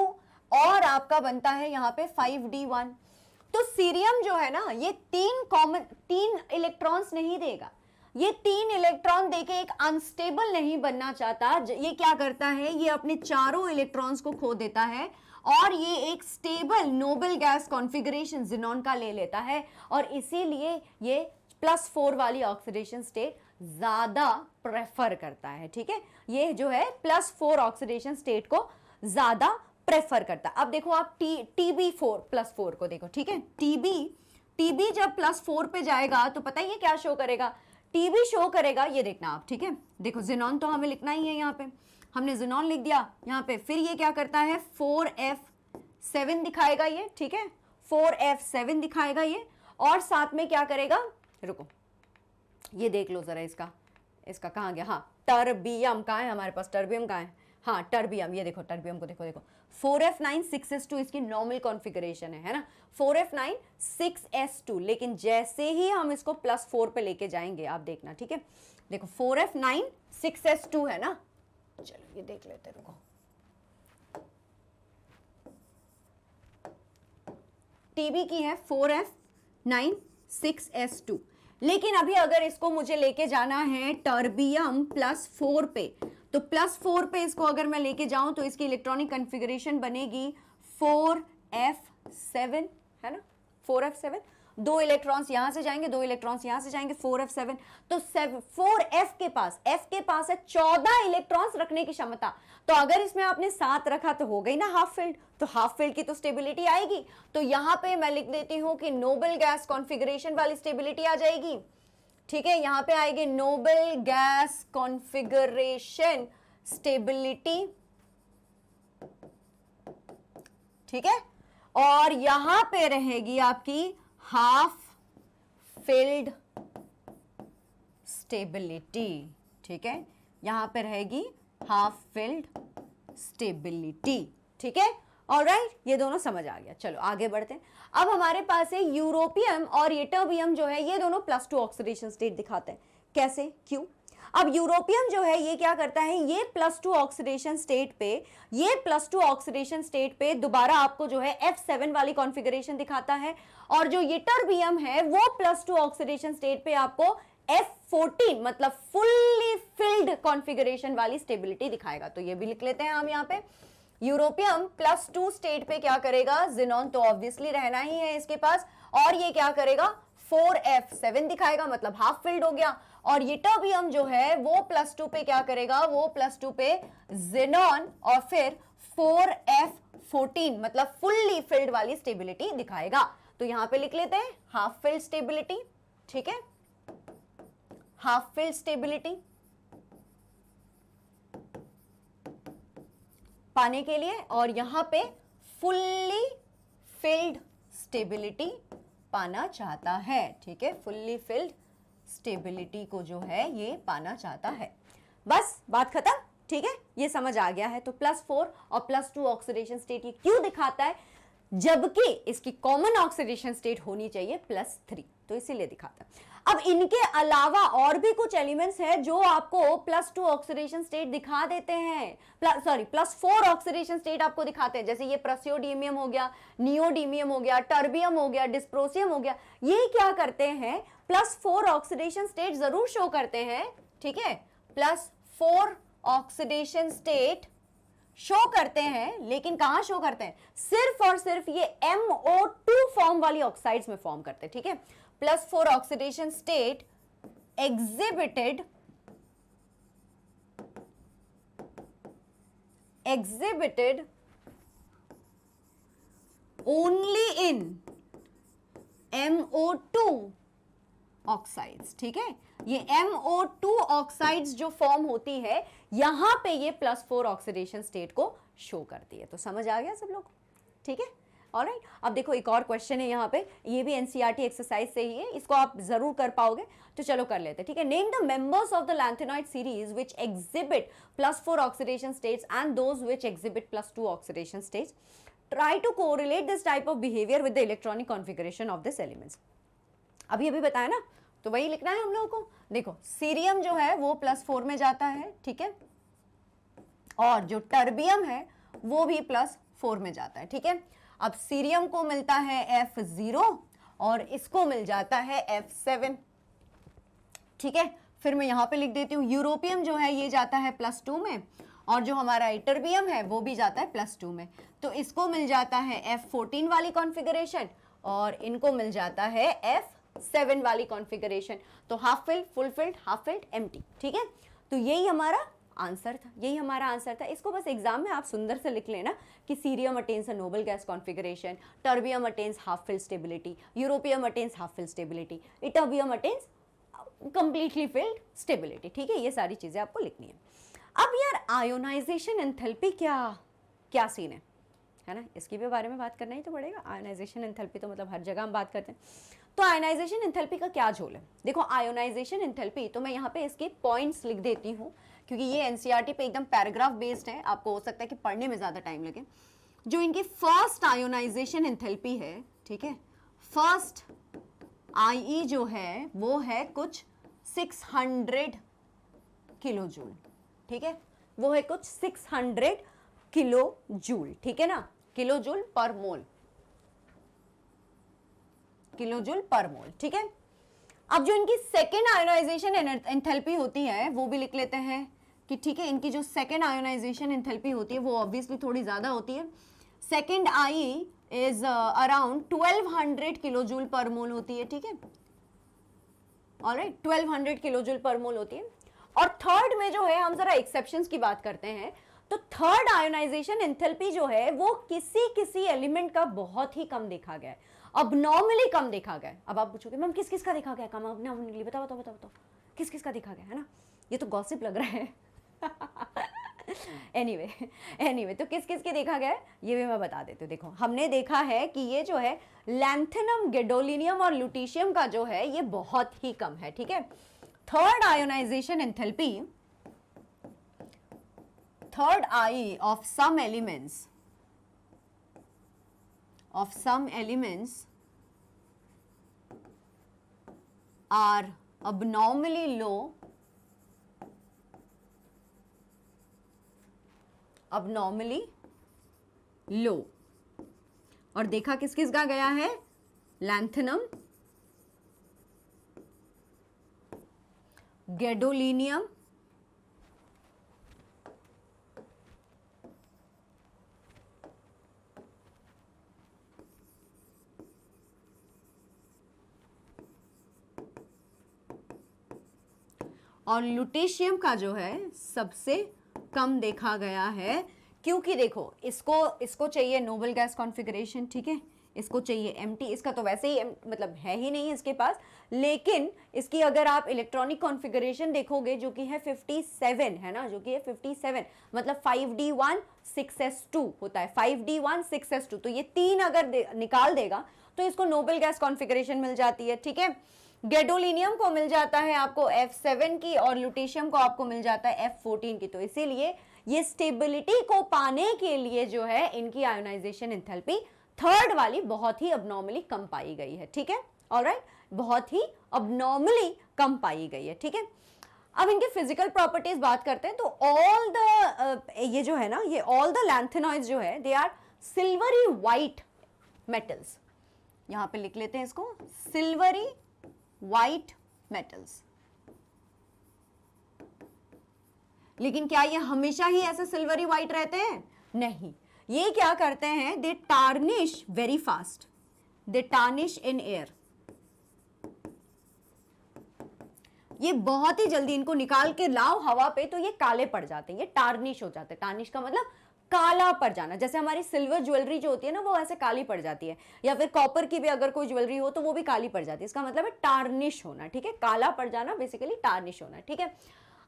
और आपका बनता है यहाँ पे 5d1। तो सीरियम जो है ना ये तीन इलेक्ट्रॉन्स नहीं देगा, ये 3 इलेक्ट्रॉन देके एक अनस्टेबल नहीं बनना चाहता, ये क्या करता है, ये अपने चारों इलेक्ट्रॉन्स को खो देता है और ये एक stable Nobel gas configuration xenon का ले लेता है और इसीलिए ये +4 वाली ऑक्सीडेशन स्टेट ज्यादा प्रेफर करता है, ठीक है, ये जो है +4 ऑक्सीडेशन स्टेट को ज्यादा प्रेफर करता है। अब देखो आप TB4 +4 को देखो, ठीक है, TB जब +4 पे जाएगा तो पता ही है क्या शो करेगा, TB शो करेगा, ये देखना आप, ठीक है, देखो ज़ेनॉन तो हमें लिखना ही है, यहाँ पे हमने ज़ेनॉन लिख दिया यहाँ पे, फिर ये क्या करता है 4f7 दिखाएगा ये, ठीक है, 4f7 दिखाएगा ये, और साथ में क्या करेगा, रुको ये देख लो जरा, इसका कहाँ गया, हाँ टर्बियम कहाँ है हमारे पास, टर्बियम कहाँ है, हाँ टर्बियम, ये देखो टर्बियम को देखो 4f9 6s2 इसकी नॉर्मल कॉन्फ़िगरेशन है ना, 4f9 6s2, लेकिन जैसे ही हम इसको +4 पे लेके जाएंगे आप देखना, ठीक है, देखो 4f9 6s2 है ना, चलो ये देख लेते, रुको टीबी की है 4f9 6s2, लेकिन अभी अगर इसको मुझे लेके जाना है टर्बियम +4 पे, तो +4 पे इसको अगर मैं लेके जाऊं तो इसकी इलेक्ट्रॉनिक कॉन्फ़िगरेशन बनेगी 4f7, है ना, 4f7। 2 इलेक्ट्रॉन्स यहां से जाएंगे, 2 इलेक्ट्रॉन्स यहां से जाएंगे, 4f7। तो 4f के पास, f के पास है 14 इलेक्ट्रॉन्स रखने की क्षमता। तो अगर इसमें आपने 7 रखा तो हो गई ना हाफ फिल्ड, तो हाफ फिल्ड की तो स्टेबिलिटी आएगी। तो यहां पे मैं लिख देती हूं कि नोबल गैस कॉन्फ़िगरेशन वाली स्टेबिलिटी आ जाएगी, ठीक है। यहां पे आएगी नोबल गैस कॉन्फ़िगरेशन स्टेबिलिटी, ठीक है। और यहां पे रहेगी आपकी हाफ फिल्ड स्टेबिलिटी, ठीक है। यहां पे रहेगी हाफ फिल्ड स्टेबिलिटी, ठीक है। ऑलराइट, ये दोनों समझ आ गया। चलो आगे बढ़ते हैं। अब हमारे पास है यूरोपियम और यटरबियम जो है, ये दोनों +2 ऑक्सीडेशन स्टेट दिखाते हैं। कैसे, क्यों? अब यूरोपियम जो है ये क्या करता है, ये +2 ऑक्सीडेशन स्टेट पे, ये +2 ऑक्सीडेशन स्टेट पे दोबारा आपको जो है F7 वाली कॉन्फ़िगरेशन दिखाता है, और जो यटरबियम है वो +2 ऑक्सीडेशन स्टेट पे आपको F14 मतलब फुल्ली फिल्ड कॉन्फ़िगरेशन वाली स्टेबिलिटी दिखाएगा। तो ये भी लिख लेते हैं हम यहाँ पे। यूरोपियम +2 स्टेट पे क्या करेगा, जिनॉन तो ऑब्वियसली रहना ही है इसके पास, और ये क्या करेगा 4f7 दिखाएगा, मतलब हाफ फिल्ड हो गया। और यटरबियम जो है वो +2 पे क्या करेगा, वो +2 पे जिनॉन और फिर 4f14 मतलब फुल्ली फिल्ड वाली स्टेबिलिटी दिखाएगा। तो यहां पे लिख लेते हैं हाफ फिल्ड स्टेबिलिटी, ठीक है, हाफ फिल्ड स्टेबिलिटी पाने के लिए, और यहां पे फुल्ली फिल्ड स्टेबिलिटी पाना चाहता है, ठीक है। फुल्ली फिल्ड स्टेबिलिटी को जो है ये पाना चाहता है। बस बात खत्म, ठीक है, ये समझ आ गया है। तो +4 और +2 ऑक्सीडेशन स्टेट ये क्यों दिखाता है, जबकि इसकी कॉमन ऑक्सीडेशन स्टेट होनी चाहिए +3, तो इसीलिए दिखाता है। अब इनके अलावा और भी कुछ एलिमेंट्स हैं जो आपको +2 ऑक्सीडेशन स्टेट दिखा देते हैं, +4 ऑक्सीडेशन स्टेट आपको दिखाते हैं। जैसे ये प्रसियोडीमियम हो गया, नियोडीमियम हो गया, टर्बियम हो गया, डिस्प्रोसियम हो गया। ये क्या करते हैं, +4 ऑक्सीडेशन स्टेट जरूर शो करते हैं, ठीक है, +4 ऑक्सीडेशन स्टेट शो करते हैं, लेकिन कहां शो करते हैं, सिर्फ और सिर्फ ये MO2 फॉर्म वाली ऑक्साइड्स में फॉर्म करते हैं, ठीक है। +4 oxidation state exhibited only in MO2 oxides, ठीक है। ये MO2 ऑक्साइड्स जो फॉर्म होती है, यहां पे ये +4 ऑक्सीडेशन स्टेट को शो करती है। तो समझ आ गया सब लोग, ठीक है। ऑलराइट, अब देखो एक और क्वेश्चन है यहाँ पे, ये भी एनसीईआरटी एक्सरसाइज से ही है, इसको आप जरूर कर पाओगे, तो चलो कर लेते हैं, ठीक है। Name the members of the lanthanoid series which exhibit +4 oxidation states and those which exhibit +2 oxidation states. Try to correlate this type of behaviour with the electronic configuration of this elements. अभी बताया ना, तो वही लिखना है हम लोगों को। देखो सीरियम जो है वो +4 में जाता है, ठीक है, और जो टर्बियम है वो भी +4 में जाता है, ठीक है। अब सीरियम को मिलता है F0 और इसको मिल जाता है F7, ठीक है। फिर मैं यहां पे लिख देती हूं यूरोपियम जो है ये जाता है +2 में, और जो हमारा यटरबियम है वो भी जाता है +2 में। तो इसको मिल जाता है F14 वाली कॉन्फ़िगरेशन और इनको मिल जाता है F7 वाली कॉन्फ़िगरेशन। तो half filled, full field, half filled, empty, ठीक है। तो यही हमारा आंसर था, यही हमारा आंसर था। इसको बस एग्जाम में आप सुंदर से लिख लेना कि cerium attains a noble gas configuration, terbium attains half filled stability, europium attains half filled stability, ytterbium attains completely filled stability, ठीक है। ये सारी चीजें आपको लिखनी है। अब यार आयोनाइजेशन एंथैल्पी क्या सीन है ना, इसकी भी बारे में बात करना ही तो पड़ेगा। आयोनाइजेशन एंथैल्पी तो मतलब हर जगह हम बात करते हैं, तो आयोनाइजेशन एंथैल्पी का क्या झोल है। देखो आयोनाइजेशन एंथैल्पी, तो मैं यहाँ पे इसके पॉइंट्स लिख देती हूँ क्योंकि ये एनसीईआरटी पे एकदम पैराग्राफ बेस्ड है, आपको हो सकता है कि पढ़ने में ज्यादा टाइम लगे। जो इनकी फर्स्ट आयोनाइजेशन एंथैल्पी है, ठीक है, फर्स्ट IE जो है वो है कुछ 600 किलो जूल, ठीक है, वो है कुछ 600 किलो जूल, ठीक है ना, किलो जूल पर मोल, किलो जूल पर मोल, ठीक है। अब जो इनकी सेकेंड आयोनाइजेशन एंथैल्पी होती है वो भी लिख लेते हैं कि ठीक है इनकी जो सेकेंड आयोनाइजेशन एंथैल्पी होती है वो ऑब्वियसली थोड़ी ज़्यादा होती है। Second I is around 1200 kilo joule per mole होती है, ठीक है, alright, 1200 kilo joule per mole होती है। और थर्ड में जो है हम जरा एक्सेप्शंस की बात करते हैं, तो थर्ड आयोनाइजेशन एंथैल्पी जो है वो किसी किसी एलिमेंट का बहुत ही कम देखा गया है, अबनॉर्मली कम देखा गया है। अब आप पूछोगे मैम किस किस का देखा गया कम अबनॉर्मली, बताओ बताओ बताओ बताओ किस किस का देखा गया है ना, ये तो गॉसिप लग रहा है। एनीवे तो किस किस के देखा गया है ये भी मैं बता देती हूँ। देखो हमने देखा है कि ये जो है लैंथेनम, गैडोलिनियम और लुटीशियम का जो है ये बहुत ही कम है, ठीक है। Third ionisation enthalpy, third I of some elements are abnormally low। और देखा किस किस का गया है, लैंथेनम, गैडोलिनियम, और लुटेशियम का जो है सबसे कम देखा गया है। क्योंकि देखो इसको चाहिए नोबल गैस कॉन्फ़िगरेशन, ठीक है, इसको चाहिए एम्प्टी, इसका तो वैसे ही मतलब है ही नहीं इसके पास, लेकिन इसकी अगर आप इलेक्ट्रॉनिक कॉन्फ़िगरेशन देखोगे जो कि है 57 है ना, जो कि है 57 मतलब 5d1 6s2 होता है, 5d1 6s2, तो ये 3 अगर निकाल देगा तो इसको नोबल गैस कॉन्फ़िगरेशन मिल जाती है, ठीक है। गैडोलिनियम को मिल जाता है आपको F7 की और लुटेशियम को आपको मिल जाता है F14 की। तो इसीलिए ये स्टेबिलिटी को पाने के लिए जो है इनकी आयोनाइजेशन एंथैल्पी थर्ड वाली बहुत ही अबनॉर्मली कम पाई गई है, ठीक है, ऑलराइट, बहुत ही अबनॉर्मली कम पाई गई है, ठीक है। अब इनके फिजिकल प्रॉपर्टीज बात करते हैं, तो ऑल द ये जो है ना, ये ऑल द लैंथेनॉइड्स जो है they are silvery white metals, यहां पे लिख लेते हैं इसको, सिल्वरी वाइट मेटल्स। लेकिन क्या ये हमेशा ही ऐसे सिल्वरी वाइट रहते हैं? नहीं, ये क्या करते हैं, they tarnish very fast, they tarnish in air. ये बहुत ही जल्दी इनको निकाल के लाओ हवा पे तो ये काले पड़ जाते हैं, ये टार्निश हो जाते हैं। टार्निश का मतलब काला पड़ जाना, जैसे हमारी सिल्वर ज्वेलरी जो होती है ना वो ऐसे काली पड़ जाती है, या फिर कॉपर की भी अगर कोई ज्वेलरी हो तो वो भी काली पड़ जाती है, इसका मतलब है टार्निश होना, ठीक है, काला पड़ जाना बेसिकली टार्निश होना, ठीक है।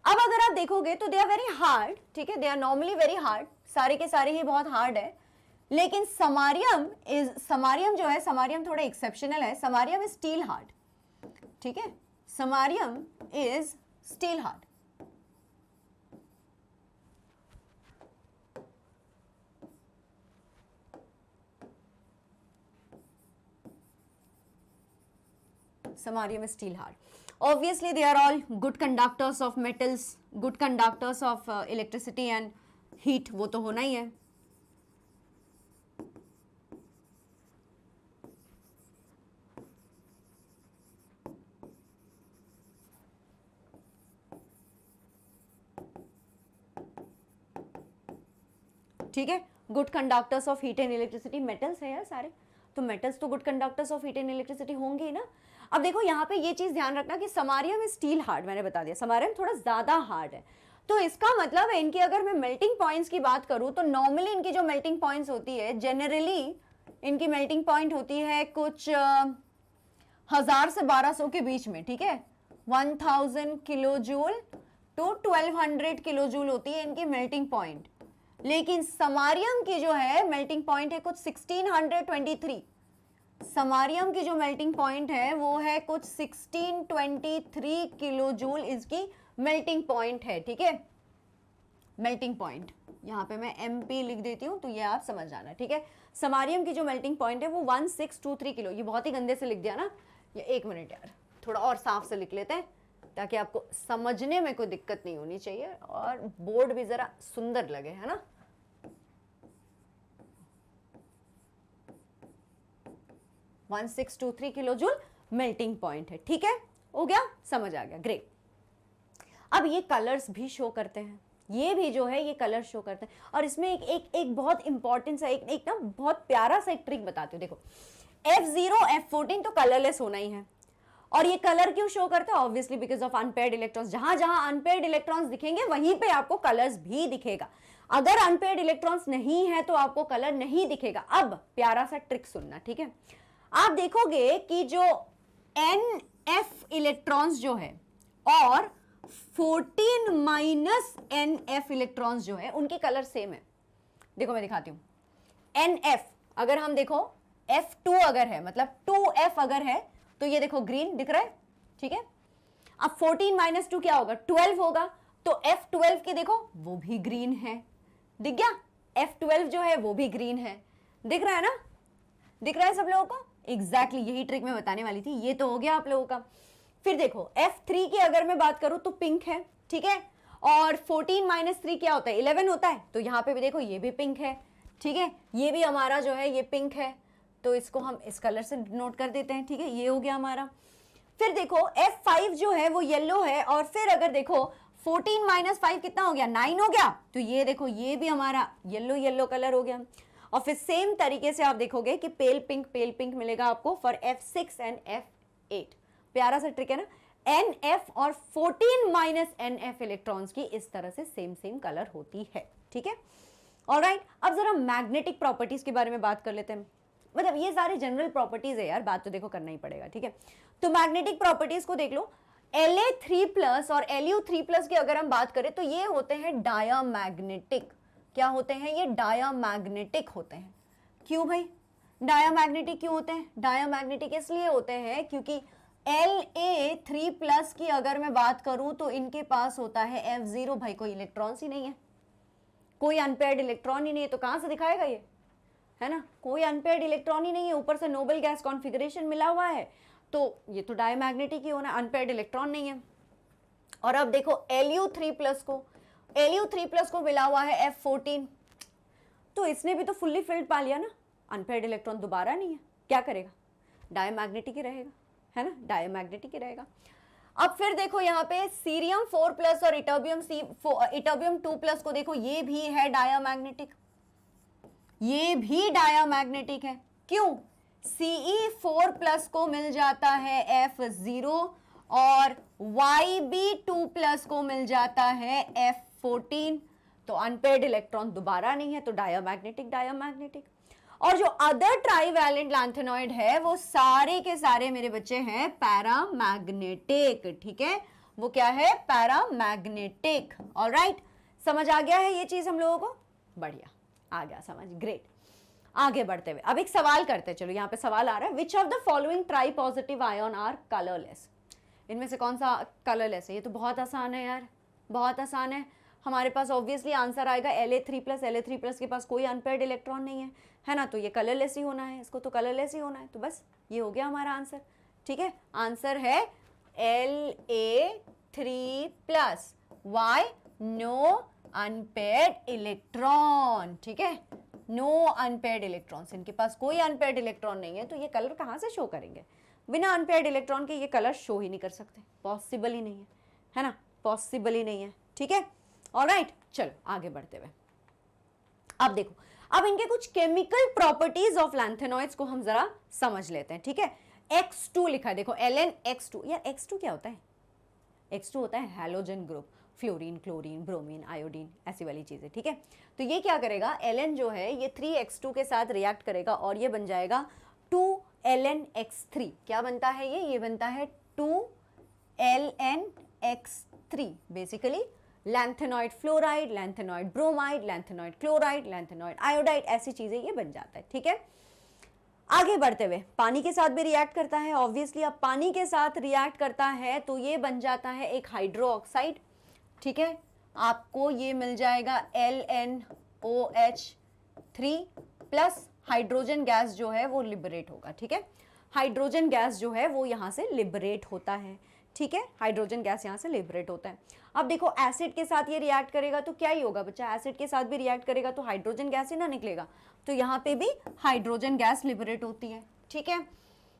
अब अगर आप देखोगे तो दे आर वेरी हार्ड, ठीक है, they are normally very hard, सारे के सारे ही बहुत हार्ड है। लेकिन समारियम जो है, समारियम थोड़ा एक्सेप्शनल है, समारियम इज स्टील हार्ड, ठीक है, samarium is steel hard. Samarium is steel hard. Obviously, they are all good conductors of metals, good conductors of electricity and heat. वो तो होना ही है। ठीक है, good conductors of heat and electricity, metals है यार सारे, तो मेटल्स तो good conductors of heat and electricity होंगे ही ना। अब देखो यहाँ पे ये चीज ध्यान रखना कि समारियम इज स्टील हार्ड, मैंने बता दिया समारियम थोड़ा ज्यादा हार्ड है, तो इसका मतलब है इनकी अगर मैं मेल्टिंग पॉइंट्स की बात करूं तो नॉर्मली इनकी जो मेल्टिंग पॉइंट्स होती है, जनरली इनकी मेल्टिंग पॉइंट होती है कुछ 1000 से 1200 के बीच में, ठीक है, 1000 kilo joule to 1200 kilo joule होती है इनकी मेल्टिंग पॉइंट। लेकिन समारियम की जो है मेल्टिंग पॉइंट है कुछ 1623, समारियम की जो मेल्टिंग पॉइंट है वो है कुछ 1623 किलो जूल इसकी मेल्टिंग पॉइंट है, ठीक है, मेल्टिंग पॉइंट, यहाँ पे मैं MP लिख देती हूँ तो ये आप समझ जाना, ठीक है। समारियम की जो मेल्टिंग पॉइंट है वो 1623 किलो, ये बहुत ही गंदे से लिख दिया ना, ये एक मिनट यार थोड़ा और साफ से लिख लेते हैं ताकि आपको समझने में कोई दिक्कत नहीं होनी चाहिए और बोर्ड भी जरा सुंदर लगे, है ना। 1623 किलो जूल मेल्टिंग पॉइंट है, ठीक है, हो गया, समझ आ गया, ग्रेट। अब ये कलर्स भी शो करते हैं, ये भी जो है ये कलर शो करते हैं। और इसमें एक बहुत इंपॉर्टेंट सा एक ना बहुत प्यारा सा एक ट्रिक बताती हूँ। देखो F0 F14 तो कलरलेस होना ही है, और ये कलर क्यों शो करता है? Obviously because of unpaired electrons. जहां जहां अनपेयर्ड इलेक्ट्रॉन्स दिखेंगे वहीं पे आपको कलर्स भी दिखेगा। अगर अनपेयर्ड इलेक्ट्रॉन्स नहीं है तो आपको कलर नहीं दिखेगा। अब प्यारा सा ट्रिक सुनना, ठीक है? आप देखोगे कि जो NF इलेक्ट्रॉन्स जो है और 14 NF इलेक्ट्रॉन्स जो है उनके कलर सेम है। देखो मैं दिखाती हूं। NF अगर हम देखो F2 अगर है, मतलब 2F अगर है तो ये देखो ग्रीन दिख रहा है, ठीक है? अब 14 - 2 क्या होगा? 12 होगा। तो F12 की देखो वो भी ग्रीन है, दिख गया? F12 जो है वो भी ग्रीन है, दिख रहा है ना? दिख रहा है सब लोगों को? एग्जैक्टली यही ट्रिक मैं बताने वाली थी। ये तो हो गया आप लोगों का। फिर देखो F3 की अगर मैं बात करूं तो पिंक है, ठीक है? और 14 - 3 क्या होता है? 11 होता है। तो यहां पे भी देखो ये भी पिंक है, ठीक है? ये भी हमारा जो है ये पिंक है, तो इसको हम इस कलर से नोट कर देते हैं, ठीक है? ये हो गया हमारा। फिर देखो F5 जो है वो येलो है, और फिर अगर देखो 14 - 5 कितना हो गया? 9 हो गया। तो ये देखो ये भी हमारा येलो येलो कलर हो गया। और फिर सेम तरीके से आप देखोगे कि पेल पिंक मिलेगा आपको फॉर F6 एंड F8। प्यारा सा ट्रिक है ना? NF और 14 - NF इलेक्ट्रॉन्स की इस तरह से सेम कलर होती है, ठीक है? ऑलराइट, अब जरा मैग्नेटिक प्रॉपर्टीज के बारे में बात कर लेते हैं। मतलब ये सारे जनरल प्रॉपर्टीज है यार, बात तो देखो करना ही पड़ेगा, ठीक है? तो मैग्नेटिक प्रॉपर्टीज को देख लो। La3+ और Lu3+ की अगर हम बात करें तो ये होते हैं डायामैग्नेटिक। क्या होते हैं? ये डायामैग्नेटिक होते हैं। क्यों भाई डायामैग्नेटिक क्यों होते हैं? डायामैग्नेटिक इसलिए होते हैं क्योंकि La3+ की अगर मैं बात करूं तो इनके पास होता है F0। भाई कोई इलेक्ट्रॉन्स ही नहीं है, कोई अनपेयर्ड इलेक्ट्रॉन ही नहीं है, तो कहां से दिखाएगा ये, है ना? कोई अनपेयर्ड इलेक्ट्रॉन ही नहीं है, ऊपर से नोबल गैस कॉन्फ़िगरेशन मिला हुआ है, तो ये तो डायमैग्नेटिक ही होना, अनपेयर्ड इलेक्ट्रॉन नहीं है। और अब देखो Lu3+ को मिला हुआ है F14, तो इसने भी तो फुल्ली फिल्ड पा लिया ना, अनपेयर्ड इलेक्ट्रॉन दोबारा नहीं है, क्या करेगा? डायमैग्नेटिक ही रहेगा, है ना? डायमैग्नेटिक ही रहेगा। अब फिर देखो यहाँ पे सीरियम 4+ और इटर्बियम 2+ को देखो, ये भी है डायमैग्नेटिक, ये भी डायमैग्नेटिक है। क्यों? Ce4+ को मिल जाता है F0 और Yb2+ को मिल जाता है F14, तो अनपेयर्ड इलेक्ट्रॉन दोबारा नहीं है, तो डायमैग्नेटिक। और जो अदर ट्राइवैलेंट लैंथेनॉइड है वो सारे के सारे मेरे बच्चे हैं पैरामैग्नेटिक, ठीक है? वो क्या है? पैरामैग्नेटिक। ऑलराइट, समझ आ गया है ये चीज हम लोगों को? बढ़िया, आ गया समझ, ग्रेट। आगे बढ़ते हुए अब एक सवाल करते हैं। चलो यहाँ पे सवाल आ रहा है, which of the following tri positive ion are colourless? इनमें से कौन सा कलरलेस है? ये तो बहुत आसान है यार, बहुत आसान है। हमारे पास ऑब्वियसली आंसर आएगा La3+ के पास कोई अनपेयर्ड इलेक्ट्रॉन नहीं है ना? तो ये कलरलेस ही होना है, इसको तो कलरलेस ही होना है। तो बस ये हो गया हमारा आंसर, ठीक है? आंसर है La3+। Y? No unpaired electron, ठीक है? नो अनपेयर्ड इलेक्ट्रॉन्स, इनके पास कोई अनपेयर्ड इलेक्ट्रॉन नहीं है, तो ये कलर कहाँ से शो करेंगे? बिना अनपेयर्ड इलेक्ट्रॉन के ये कलर शो ही नहीं कर सकते, पॉसिबल ही नहीं है ना? पॉसिबल ही नहीं है, ठीक है? ऑलराइट, चलो आगे बढ़ते हुए अब देखो, अब इनके कुछ केमिकल प्रॉपर्टीज ऑफ लैंथेनॉइड्स को हम जरा समझ लेते हैं, ठीक है? X2 लिखा है, देखो LnX2। यार X2 क्या होता है? X2 होता है halogen group, fluorine, chlorine, bromine, iodine, ऐसी वाली चीजें, ठीक है? तो ये क्या करेगा? Ln जो है ये 3x2 के साथ रिएक्ट करेगा और ये बन जाएगा 2LnX3। क्या बनता है ये बनता है 2LnX3। Basically lanthanoid fluoride, lanthanoid bromide, lanthanoid chloride, lanthanoid iodide, ऐसी चीजें ये बन जाता है, ठीक है? आगे बढ़ते हुए पानी के साथ भी रिएक्ट करता है ऑब्वियसली। अब पानी के साथ रिएक्ट करता है तो ये बन जाता है एक हाइड्रो ऑक्साइड, ठीक है? आपको ये मिल जाएगा LnOH3 प्लस हाइड्रोजन गैस जो है वो लिबरेट होगा, ठीक है? हाइड्रोजन गैस जो है वो यहाँ से लिबरेट होता है, ठीक है? हाइड्रोजन गैस यहाँ से लिबरेट होता है। अब देखो एसिड के साथ ये रिएक्ट करेगा तो क्या ही होगा बच्चा? एसिड के साथ भी रिएक्ट करेगा तो हाइड्रोजन गैस ही ना निकलेगा, तो यहाँ पे भी हाइड्रोजन गैस लिबरेट होती है, ठीक है?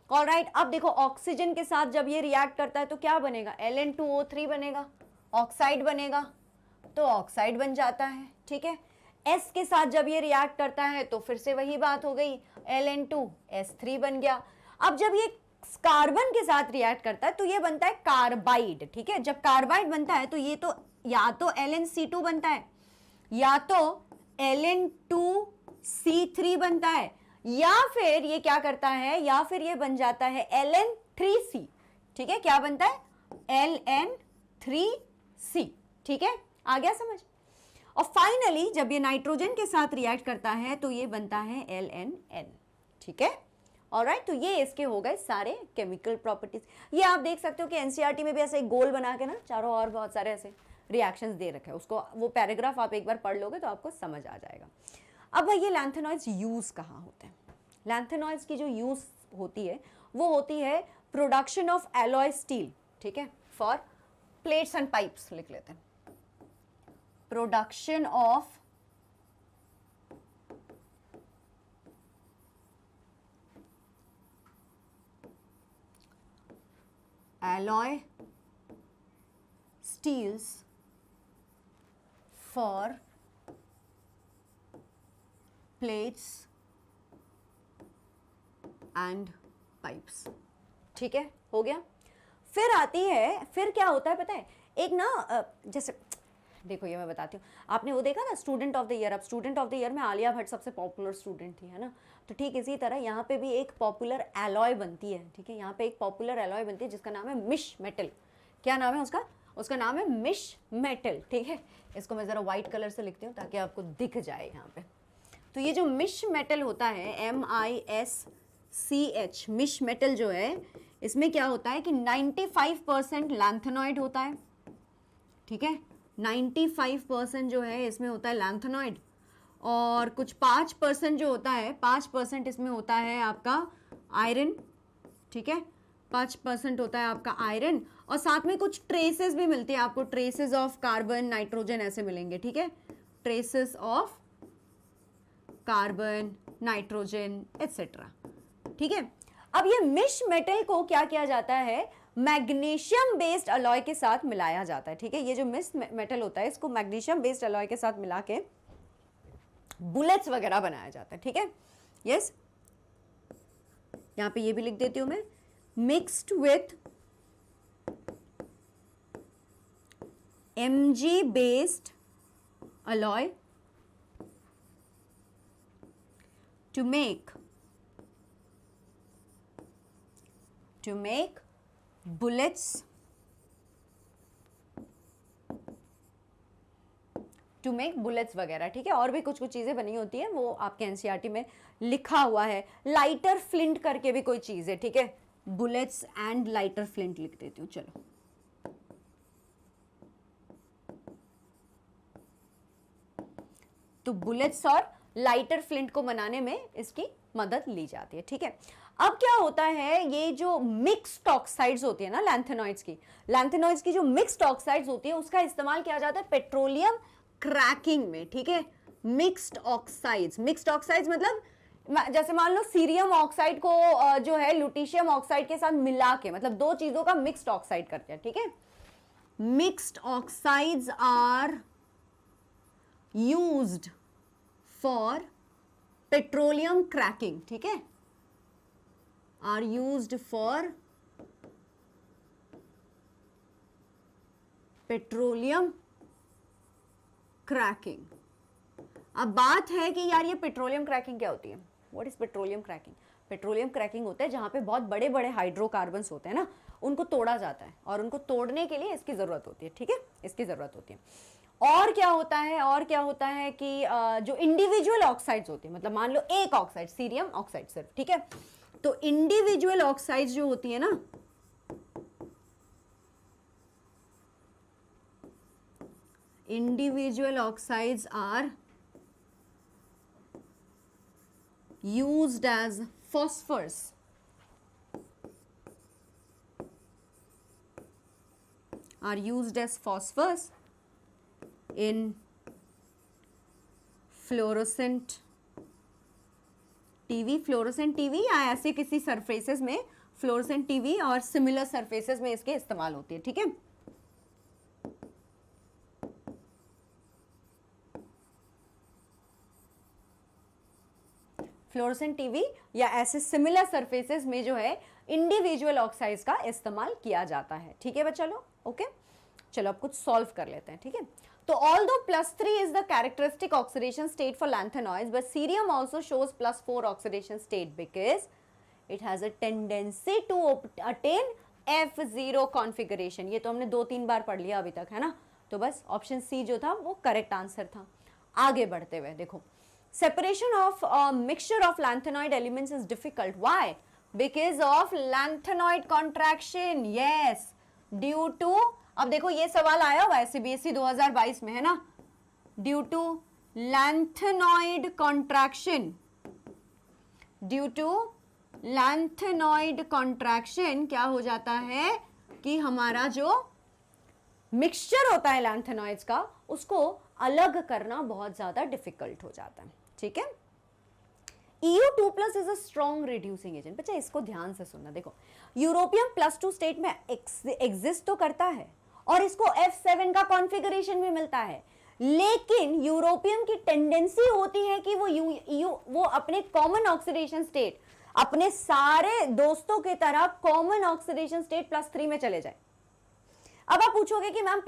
ऑलराइट, अब देखो ऑक्सीजन के साथ जब ये रिएक्ट करता है तो क्या बनेगा? Ln2O3 बनेगा, ऑक्साइड बनेगा, तो ऑक्साइड बन जाता है, ठीक है। S के साथ जब ये रिएक्ट करता है तो फिर से वही बात हो गई, Ln2S3 बन गया। अब जब ये कार्बन के साथ रिएक्ट करता है तो ये बनता है कार्बाइड, ठीक है। जब कार्बाइड बनता है तो ये तो या तो LnC2 बनता है, या तो Ln2C3 बनता है, या फिर ये क्या करता है, या फिर ये बन जाता है Ln3C, ठीक है। क्या बनता है, Ln3C, ठीक है, आ गया समझ। और फाइनली जब ये नाइट्रोजन के साथ रिएक्ट करता है तो ये बनता है LnN, ठीक है। ऑलराइट, तो ये इसके हो गए सारे केमिकल प्रॉपर्टीज। ये आप देख सकते हो कि एनसीईआरटी में भी ऐसे एक गोल बना के ना चारों और बहुत सारे ऐसे रिएक्शंस दे रखे हैं, उसको वो पैराग्राफ आप एक बार पढ़ लोगे तो आपको समझ आ जाएगा। अब भाई ये लैंथेनॉइड्स यूज कहाँ होते हैं? लैंथेनॉइड्स की जो यूज होती है वो होती है प्रोडक्शन ऑफ एलॉय स्टील, ठीक है, फॉर प्लेट्स एंड पाइप्स लिख लेते हैं। Production of alloy steels for plates and pipes, ठीक है, हो गया। फिर आती है, फिर क्या होता है पता है, एक ना जैसे देखो ये मैं बताती हूँ, आपने वो देखा ना स्टूडेंट ऑफ द ईयर, अब स्टूडेंट ऑफ द ईयर में आलिया भट्ट सबसे पॉपुलर स्टूडेंट थी, है ना। तो ठीक इसी तरह यहाँ पे भी एक पॉपुलर एलॉय बनती है, ठीक है। यहाँ पे एक पॉपुलर एलॉय बनती है जिसका नाम है मिश मेटल। क्या नाम है उसका? उसका नाम है मिश मेटल, ठीक है। इसको मैं ज़रा वाइट कलर से लिखती हूँ ताकि आपको दिख जाए यहाँ पे। तो ये जो मिश मेटल होता है, MISCH, मिश मेटल जो है, इसमें क्या होता है कि 95% लैंथेनॉइड होता है, ठीक है। 95% जो है इसमें होता है लैंथेनॉइड, और कुछ 5% जो होता है, 5% इसमें होता है आपका आयरन, ठीक है। 5% होता है आपका आयरन, और साथ में कुछ ट्रेसेस भी मिलती है आपको, ट्रेसेस ऑफ कार्बन, नाइट्रोजन ऐसे मिलेंगे, ठीक है। Traces of carbon, nitrogen etcetera, ठीक है। अब ये मिश मेटल को क्या किया जाता है, मैग्नीशियम बेस्ड अलॉय के साथ मिलाया जाता है, ठीक है। ये जो मिश मेटल होता है इसको मैग्नीशियम बेस्ड अलॉय के साथ मिला के बुलेट्स वगैरह बनाया जाता है, ठीक है। यस, यहां पे ये भी लिख देती हूं मैं, mixed with Mg based alloy to make bullets वगैरह, ठीक है। और भी कुछ कुछ चीजें बनी होती है, वो आपके एनसीईआरटी में लिखा हुआ है। लाइटर फ्लिंट करके भी कोई चीज है, ठीक है। बुलेट्स एंड लाइटर फ्लिंट लिख देती हूँ, चलो। तो बुलेट्स और लाइटर फ्लिंट को बनाने में इसकी मदद ली जाती है, ठीक है। अब क्या होता है, ये जो मिक्स्ड ऑक्साइड्स होती है ना लैंथेनॉइड्स की जो मिक्स्ड ऑक्साइड्स होती है उसका इस्तेमाल किया जाता है पेट्रोलियम क्रैकिंग में, ठीक है। मिक्स्ड ऑक्साइड्स मतलब जैसे मान लो सीरियम ऑक्साइड को जो है लुटीशियम ऑक्साइड के साथ मिला के, मतलब दो चीजों का मिक्स्ड ऑक्साइड करते हैं, ठीक है। Mixed oxides are used for petroleum cracking, ठीक है, are used for petroleum cracking. अब बात है कि यार ये पेट्रोलियम क्रैकिंग क्या होती है? What is petroleum cracking? Petroleum cracking होता है जहां पे बहुत बड़े बड़े हाइड्रोकार्बन्स होते हैं ना, उनको तोड़ा जाता है, और उनको तोड़ने के लिए इसकी जरूरत होती है, ठीक है, इसकी जरूरत होती है। और क्या होता है कि जो इंडिविजुअल ऑक्साइड्स होती है, मतलब मान लो एक ऑक्साइड, सीरियम ऑक्साइड सिर्फ, ठीक है। तो इंडिविजुअल ऑक्साइड्स जो होती है ना, individual oxides are used as phosphors, are used as phosphors in fluorescent TV या ऐसे किसी सरफेसेस में, फ्लोरोसेंट टीवी और सिमिलर सरफेसेस में इसके इस्तेमाल होती है, ठीक है। फ्लोरोसेंट टीवी या ऐसे सिमिलर सरफेसेस में जो है इंडिविजुअल ऑक्साइड्स का इस्तेमाल किया जाता है। ठीक है बच्चा लोग, ओके। चलो अब कुछ सॉल्व कर लेते हैं, ठीक है। तो although +3 is the characteristic oxidation state for lanthanoids, but cerium also shows +4 oxidation state because it has a tendency to attain F0 configuration। ये तो हमने 2-3 बार पढ़ लिया अभी तक, है ना। तो बस ऑप्शन सी जो था वो करेक्ट आंसर था। आगे बढ़ते हुए देखो, separation of mixture of lanthanoid elements is difficult. Why? Because of lanthanoid contraction. Yes, due to, अब देखो ये सवाल आया हुआ है सीबीएसई 2022 में, है ना। Due to lanthanoid contraction, due to lanthanoid contraction क्या हो जाता है कि हमारा जो मिक्सचर होता है लैंथेनॉइड्स का उसको अलग करना बहुत ज्यादा डिफिकल्ट हो जाता है। ठीक है। EU2+ is a strong reducing agent. बच्चा इसको ध्यान से सुनना, देखो यूरोपियम +2 स्टेट में एग्जिस्ट तो करता है और इसको F7 का कॉन्फ़िगरेशन भी मिलता है, लेकिन यूरोपियम की टेंडेंसी होती है कि वो अपने कॉमन ऑक्सीडेशन स्टेट, अपने सारे दोस्तों की तरह कॉमन ऑक्सीडेशन स्टेट +3 में चले जाए। अब आप पूछोगे कि मैम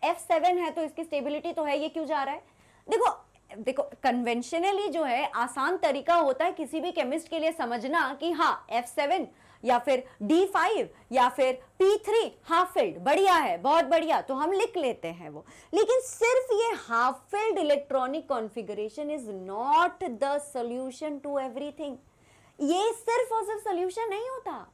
F7 है तो इसकी स्टेबिलिटी तो है, ये क्यों जा रहा है? देखो कन्वेंशनली जो है आसान तरीका होता है किसी भी केमिस्ट के लिए समझना कि हाँ F7 या फिर D5 या फिर P3 हाफ फिल्ड, बढ़िया है, बहुत बढ़िया, तो हम लिख लेते हैं वो। लेकिन सिर्फ ये half filled electronic configuration is not the solution to everything. ये सिर्फ और सिर्फ सॉल्यूशन नहीं होता,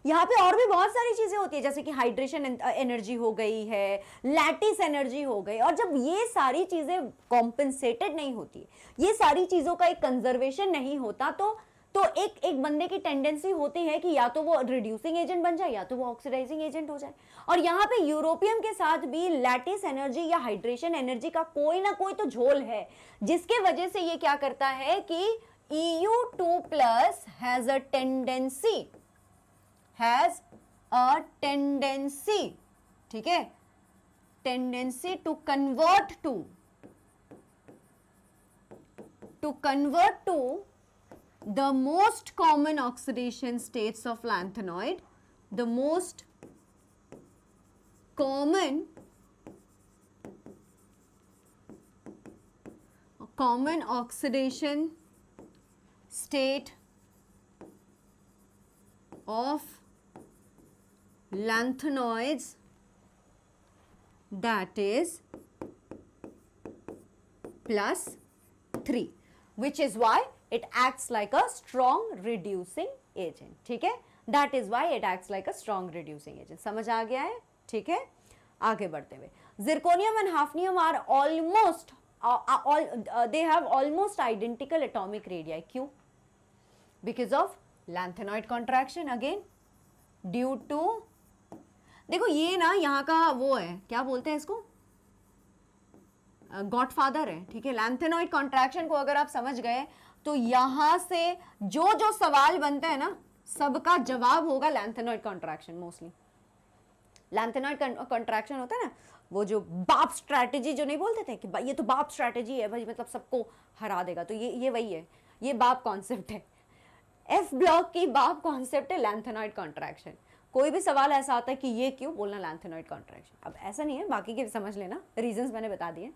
यहाँ पे और भी बहुत सारी चीजें होती है, जैसे कि हाइड्रेशन एनर्जी हो गई है, लैटिस एनर्जी हो गई, और जब ये सारी चीजें कॉम्पेंसेटेड नहीं होती, ये सारी चीजों का एक कंजर्वेशन नहीं होता, तो एक बंदे की टेंडेंसी होती है कि या तो वो रिड्यूसिंग एजेंट बन जाए या तो वो ऑक्सीडाइजिंग एजेंट हो जाए। और यहाँ पे यूरोपियम के साथ भी लैटिस एनर्जी या हाइड्रेशन एनर्जी का कोई ना कोई तो झोल है, जिसके वजह से ये क्या करता है कि EU2+ हैज अ टेंडेंसी, ठीक है, tendency to convert to the most common oxidation states of lanthanoid, the most common oxidation state of lanthanoids, that is +3, which is why it acts like a strong reducing agent। ठीक है, that is why it acts like a strong reducing agent। समझ आ गया है? ठीक है, आगे बढ़ते हुए, zirconium and hafnium are almost they have almost identical atomic radii। क्यों? Because of lanthanoid contraction, again due to, देखो ये ना यहाँ का वो है, क्या बोलते हैं इसको, गॉडफादर है। ठीक है, लैंथेनॉइड कॉन्ट्रैक्शन को अगर आप समझ गए तो यहां से जो सवाल बनते हैं ना सबका जवाब होगा lanthanoid contraction. Mostly lanthanoid contraction होता है ना, वो जो बाप स्ट्रैटेजी जो नहीं बोलते थे कि भाई ये तो बाप स्ट्रैटेजी है भाई, मतलब सबको हरा देगा, तो ये वही है, ये बाप कॉन्सेप्ट है। एफ ब्लॉक की बाप कॉन्सेप्ट है लैंथेनॉइड कॉन्ट्रैक्शन। कोई भी सवाल ऐसा आता है कि ये क्यों, बोलना लैंथेनॉइड कॉन्ट्रैक्शन। अब ऐसा नहीं है, बाकी के समझ लेना, रीजंस मैंने बता दिए।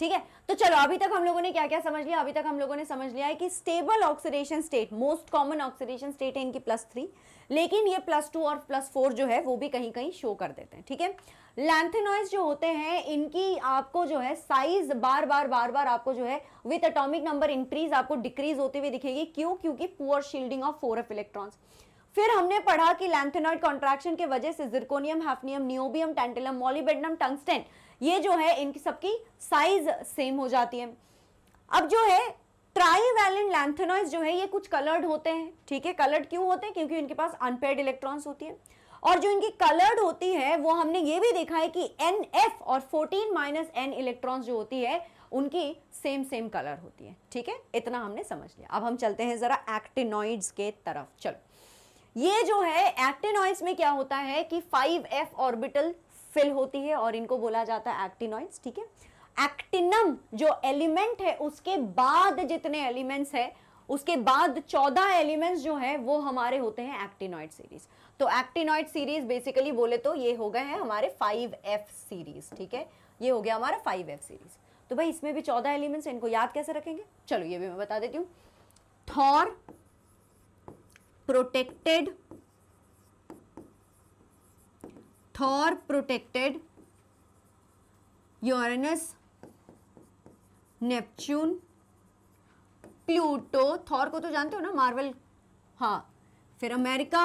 ठीक है, तो चलो अभी तक हम लोगों ने क्या क्या समझ लिया? अभी तक हम लोगों ने समझ लिया है कि stable oxidation state, most common oxidation state है इनकी +3, लेकिन ये +2 और +4 जो है वो भी कहीं कहीं शो कर देते हैं। ठीक है, लैंथेनॉइड्स जो होते हैं इनकी आपको जो है साइज बार बार आपको जो है विथ एटॉमिक नंबर इंक्रीज आपको डिक्रीज होती हुई दिखेगी। क्यों? क्योंकि poor shielding of 4f electrons. फिर हमने पढ़ा कि लैंथेनॉइड कॉन्ट्रैक्शन के वजह से zirconium, hafnium, niobium, tantalum, molybdenum, tungsten, ये जो है इनकी सबकी साइज सेम हो जाती है। अब जो है ट्राईवैलेंट लैंथेनॉइड्स जो है ये कुछ कलर्ड होते हैं। ठीक है, कलर्ड क्यों होते हैं? क्योंकि इनके पास अनपेयर्ड इलेक्ट्रॉन्स होती है, और जो इनकी कलर्ड होती है वो हमने ये भी देखा है कि NF और 14 - N इलेक्ट्रॉन्स जो होती है उनकी सेम कलर होती है। ठीक है, इतना हमने समझ लिया। अब हम चलते हैं जरा एक्टिनॉइड्स के तरफ। चलो, ये जो है एक्टिनॉइड्स में क्या होता है कि 5f ऑर्बिटल फिल होती है और इनको बोला जाता है एक्टिनॉइड्स। ठीक है, एक्टिनम जो एलिमेंट है उसके बाद जितने एलिमेंट्स है उसके बाद 14 एलिमेंट्स जो है वो हमारे होते हैं एक्टिनॉइड सीरीज। तो एक्टिनॉइड सीरीज बेसिकली बोले तो ये हो गए हैं हमारे 5F सीरीज, ठीक है, ये हो गया हमारा 5F सीरीज। तो भाई इसमें भी 14 एलिमेंट्स हैं, इनको याद कैसे रखेंगे, चलो ये भी मैं बता देती हूँ। Thor protected, Thor protected, Uranus, Neptune, Pluto, Thor को तो जानते हो ना, मार्वल, हाँ, फिर America,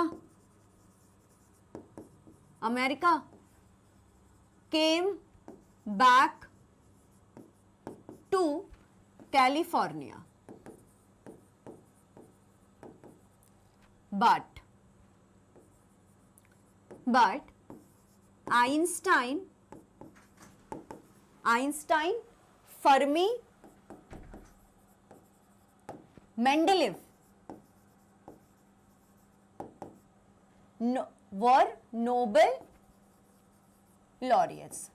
America came back to California, but Einstein, Fermi, Mendeleev were Nobel laureates,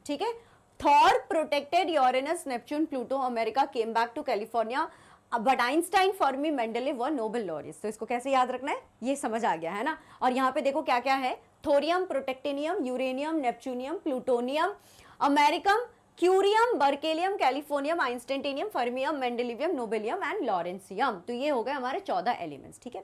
ठीक है। Thor protected Uranus, Neptune, Pluto, America came back to California, but Einstein, Fermi, Mendeleev were Nobel laureates. तो इसको कैसे याद रखना है, ये समझ आ गया है ना। और यहाँ पे देखो क्या क्या है, thorium, protactinium, uranium, neptunium, plutonium, americium, curium, berkelium, californium, einsteinium, fermium, mendelevium, nobelium and lawrencium. तो ये हो गए हमारे 14 एलिमेंट्स, ठीक है।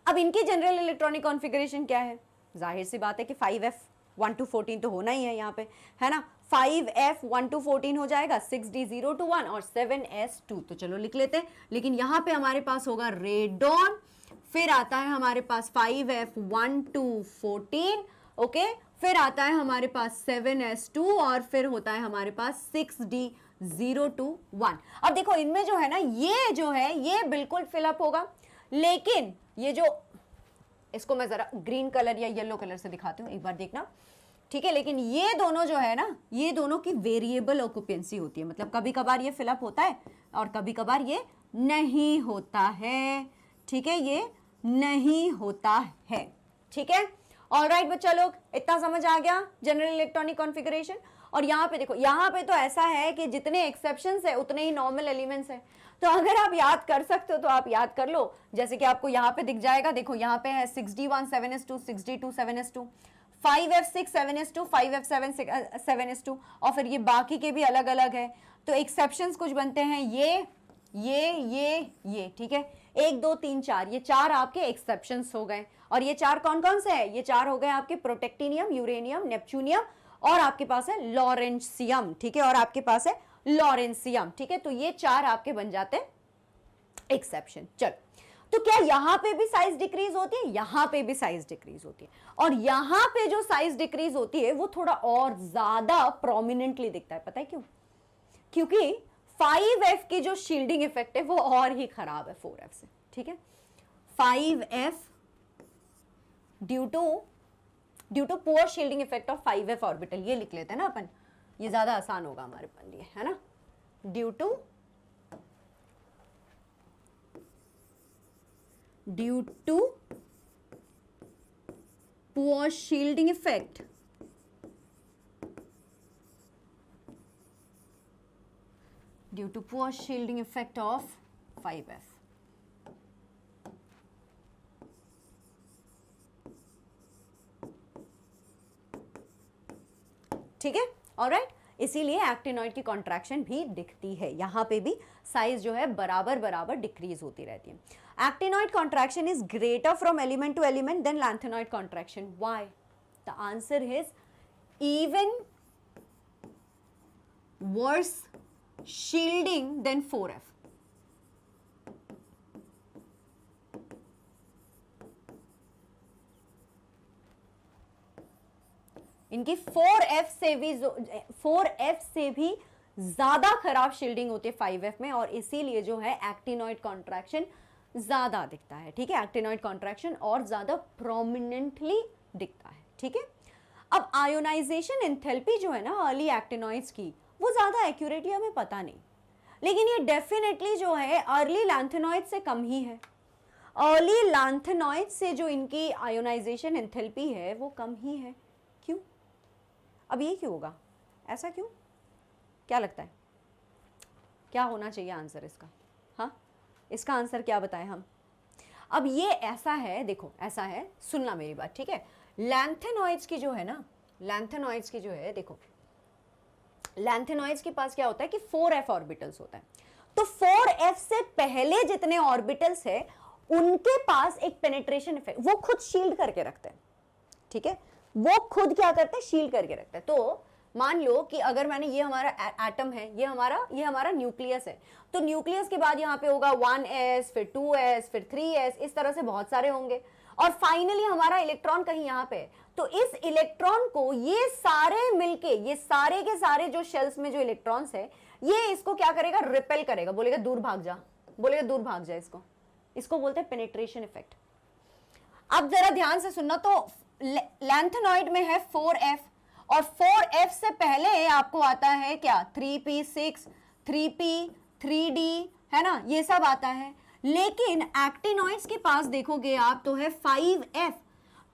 अब इनकी जनरल इलेक्ट्रॉनिक कॉन्फ़िगरेशन क्या है, जाहिर सी बात है कि 5F 1 to 14 तो होना ही है यहाँ पे, है ना। 5F 1 to 14 हो जाएगा, 6D 0 to 1 और 7S 2। तो चलो लिख लेते हैं, लेकिन यहाँ पे हमारे पास होगा रेडॉन, फिर आता है हमारे पास 5F 1 to 14, ओके, फिर आता है हमारे पास 7S2 और फिर होता है हमारे पास 6D 0 to 1। अब देखो इनमें जो है ना, ये जो है ये बिल्कुल फिलअप होगा, लेकिन ये जो, इसको मैं जरा ग्रीन कलर या येलो कलर से दिखाती हूँ, एक बार देखना, ठीक है। लेकिन ये दोनों जो है ना, ये दोनों की वेरिएबल ऑक्यूपेंसी होती है, मतलब कभी कभार ये फिलअप होता है और कभी कभार ये नहीं होता है, ठीक है, ये नहीं होता है, ठीक है। ऑलराइट बच्चा लोग, इतना समझ आ गया जनरल इलेक्ट्रॉनिक कॉन्फ़िगरेशन। और यहाँ पे देखो, यहाँ पे तो ऐसा है कि जितने एक्सेप्शंस है उतने ही नॉर्मल एलिमेंट्स हैं। तो अगर आप याद कर सकते हो तो आप याद कर लो, जैसे कि आपको यहाँ पे दिख जाएगा, देखो यहाँ पे है 6D1 7S2, 6D2 7S2, 5F6 7S2, 5F7 7S2, और फिर ये बाकी के भी अलग अलग है। तो एक्सेप्शंस कुछ बनते हैं, ये, ठीक है, 1 2 3 4, ये 4 आपके एक्सेप्शंस हो गए। और ये 4 कौन कौन से हैं, ये 4 हो गए आपके प्रोटेक्टिनियम, यूरेनियम, नेपच्यूनियम, और आपके पास है लॉरेंसियम, ठीक है, और आपके पास है लॉरेंसियम, ठीक है। तो ये 4 आपके बन जाते हैं एक्सेप्शन। चलो, तो क्या यहां पे भी साइज डिक्रीज होती है, यहां पे भी साइज डिक्रीज होती है, और यहां पे जो साइज डिक्रीज होती है वो थोड़ा और ज्यादा प्रोमिनेंटली दिखता है। पता है क्यों? क्योंकि 5F की जो शील्डिंग इफेक्ट है वो और ही खराब है 4F से, ठीक है। 5F due to poor shielding effect of 5F orbital, ये लिख लेते हैं ना अपन, ये ज्यादा आसान होगा हमारे लिए, है ना। Due to poor shielding effect of 5F, ठीक है। ऑलराइट, इसीलिए एक्टिनॉइड की कॉन्ट्रैक्शन भी दिखती है, यहां पे भी साइज जो है बराबर बराबर डिक्रीज होती रहती है। Actinoid contraction is greater from element to element than lanthanoid contraction. Why? The answer is even worse shielding than 4F। इनकी 4F से भी ज्यादा खराब शील्डिंग होती है 5F में, और इसीलिए जो है एक्टिनॉइड कॉन्ट्रैक्शन ज्यादा दिखता है, ठीक है। एक्टिनॉइड कॉन्ट्रैक्शन और ज्यादा प्रोमिनेंटली दिखता है, ठीक है। अब आयोनाइजेशन एंथैल्पी जो है ना अर्ली एक्टिनॉइड्स की, वो ज्यादा एक्यूरेटली हमें पता नहीं, लेकिन ये डेफिनेटली जो है अर्ली लैंथेनॉइड से कम ही है। अर्ली लैंथेनॉइड से जो इनकी आयोनाइजेशन एंथैल्पी है वो कम ही है। क्यों? अब ये क्यों होगा, ऐसा क्यों, क्या लगता है क्या होना चाहिए आंसर इसका? हाँ, इसका आंसर क्या बताएं हम? अब ये ऐसा है, देखो ऐसा है, सुनना मेरी बात, ठीक है। लैंथेनॉइड्स की जो है ना, लैंथेनॉइड्स की जो है, देखो लैंथेनॉइड्स के पास क्या होता है कि 4f ऑर्बिटल्स होता है। तो 4f से पहले जितने ऑर्बिटल्स है उनके पास एक पेनिट्रेशन इफेक्ट, वो खुद शील्ड करके रखते हैं, ठीक है, वो खुद क्या करते हैं, शील्ड करके रखते हैं। तो मान लो कि अगर मैंने, ये हमारा एटम है, ये हमारा न्यूक्लियस है, तो न्यूक्लियस के बाद यहाँ पे होगा 1s, फिर 2s, फिर 3s, इस तरह से बहुत सारे होंगे, और फाइनली हमारा इलेक्ट्रॉन कहीं यहाँ पे है। तो इस इलेक्ट्रॉन को ये सारे मिलके, ये सारे के सारे जो शेल्स में जो इलेक्ट्रॉन्स है, ये इसको क्या करेगा, रिपेल करेगा, बोलेगा दूर भाग जा, बोलेगा दूर भाग जा, इसको बोलते हैं पेनिट्रेशन इफेक्ट। अब जरा ध्यान से सुनना, तो लैंथेनॉइड में है 4f, और 4f से पहले आपको आता है क्या, 3p6, 3p, 3d, है ना, ये सब आता है। लेकिन एक्टिनॉइड्स के पास देखोगे आप तो है 5f,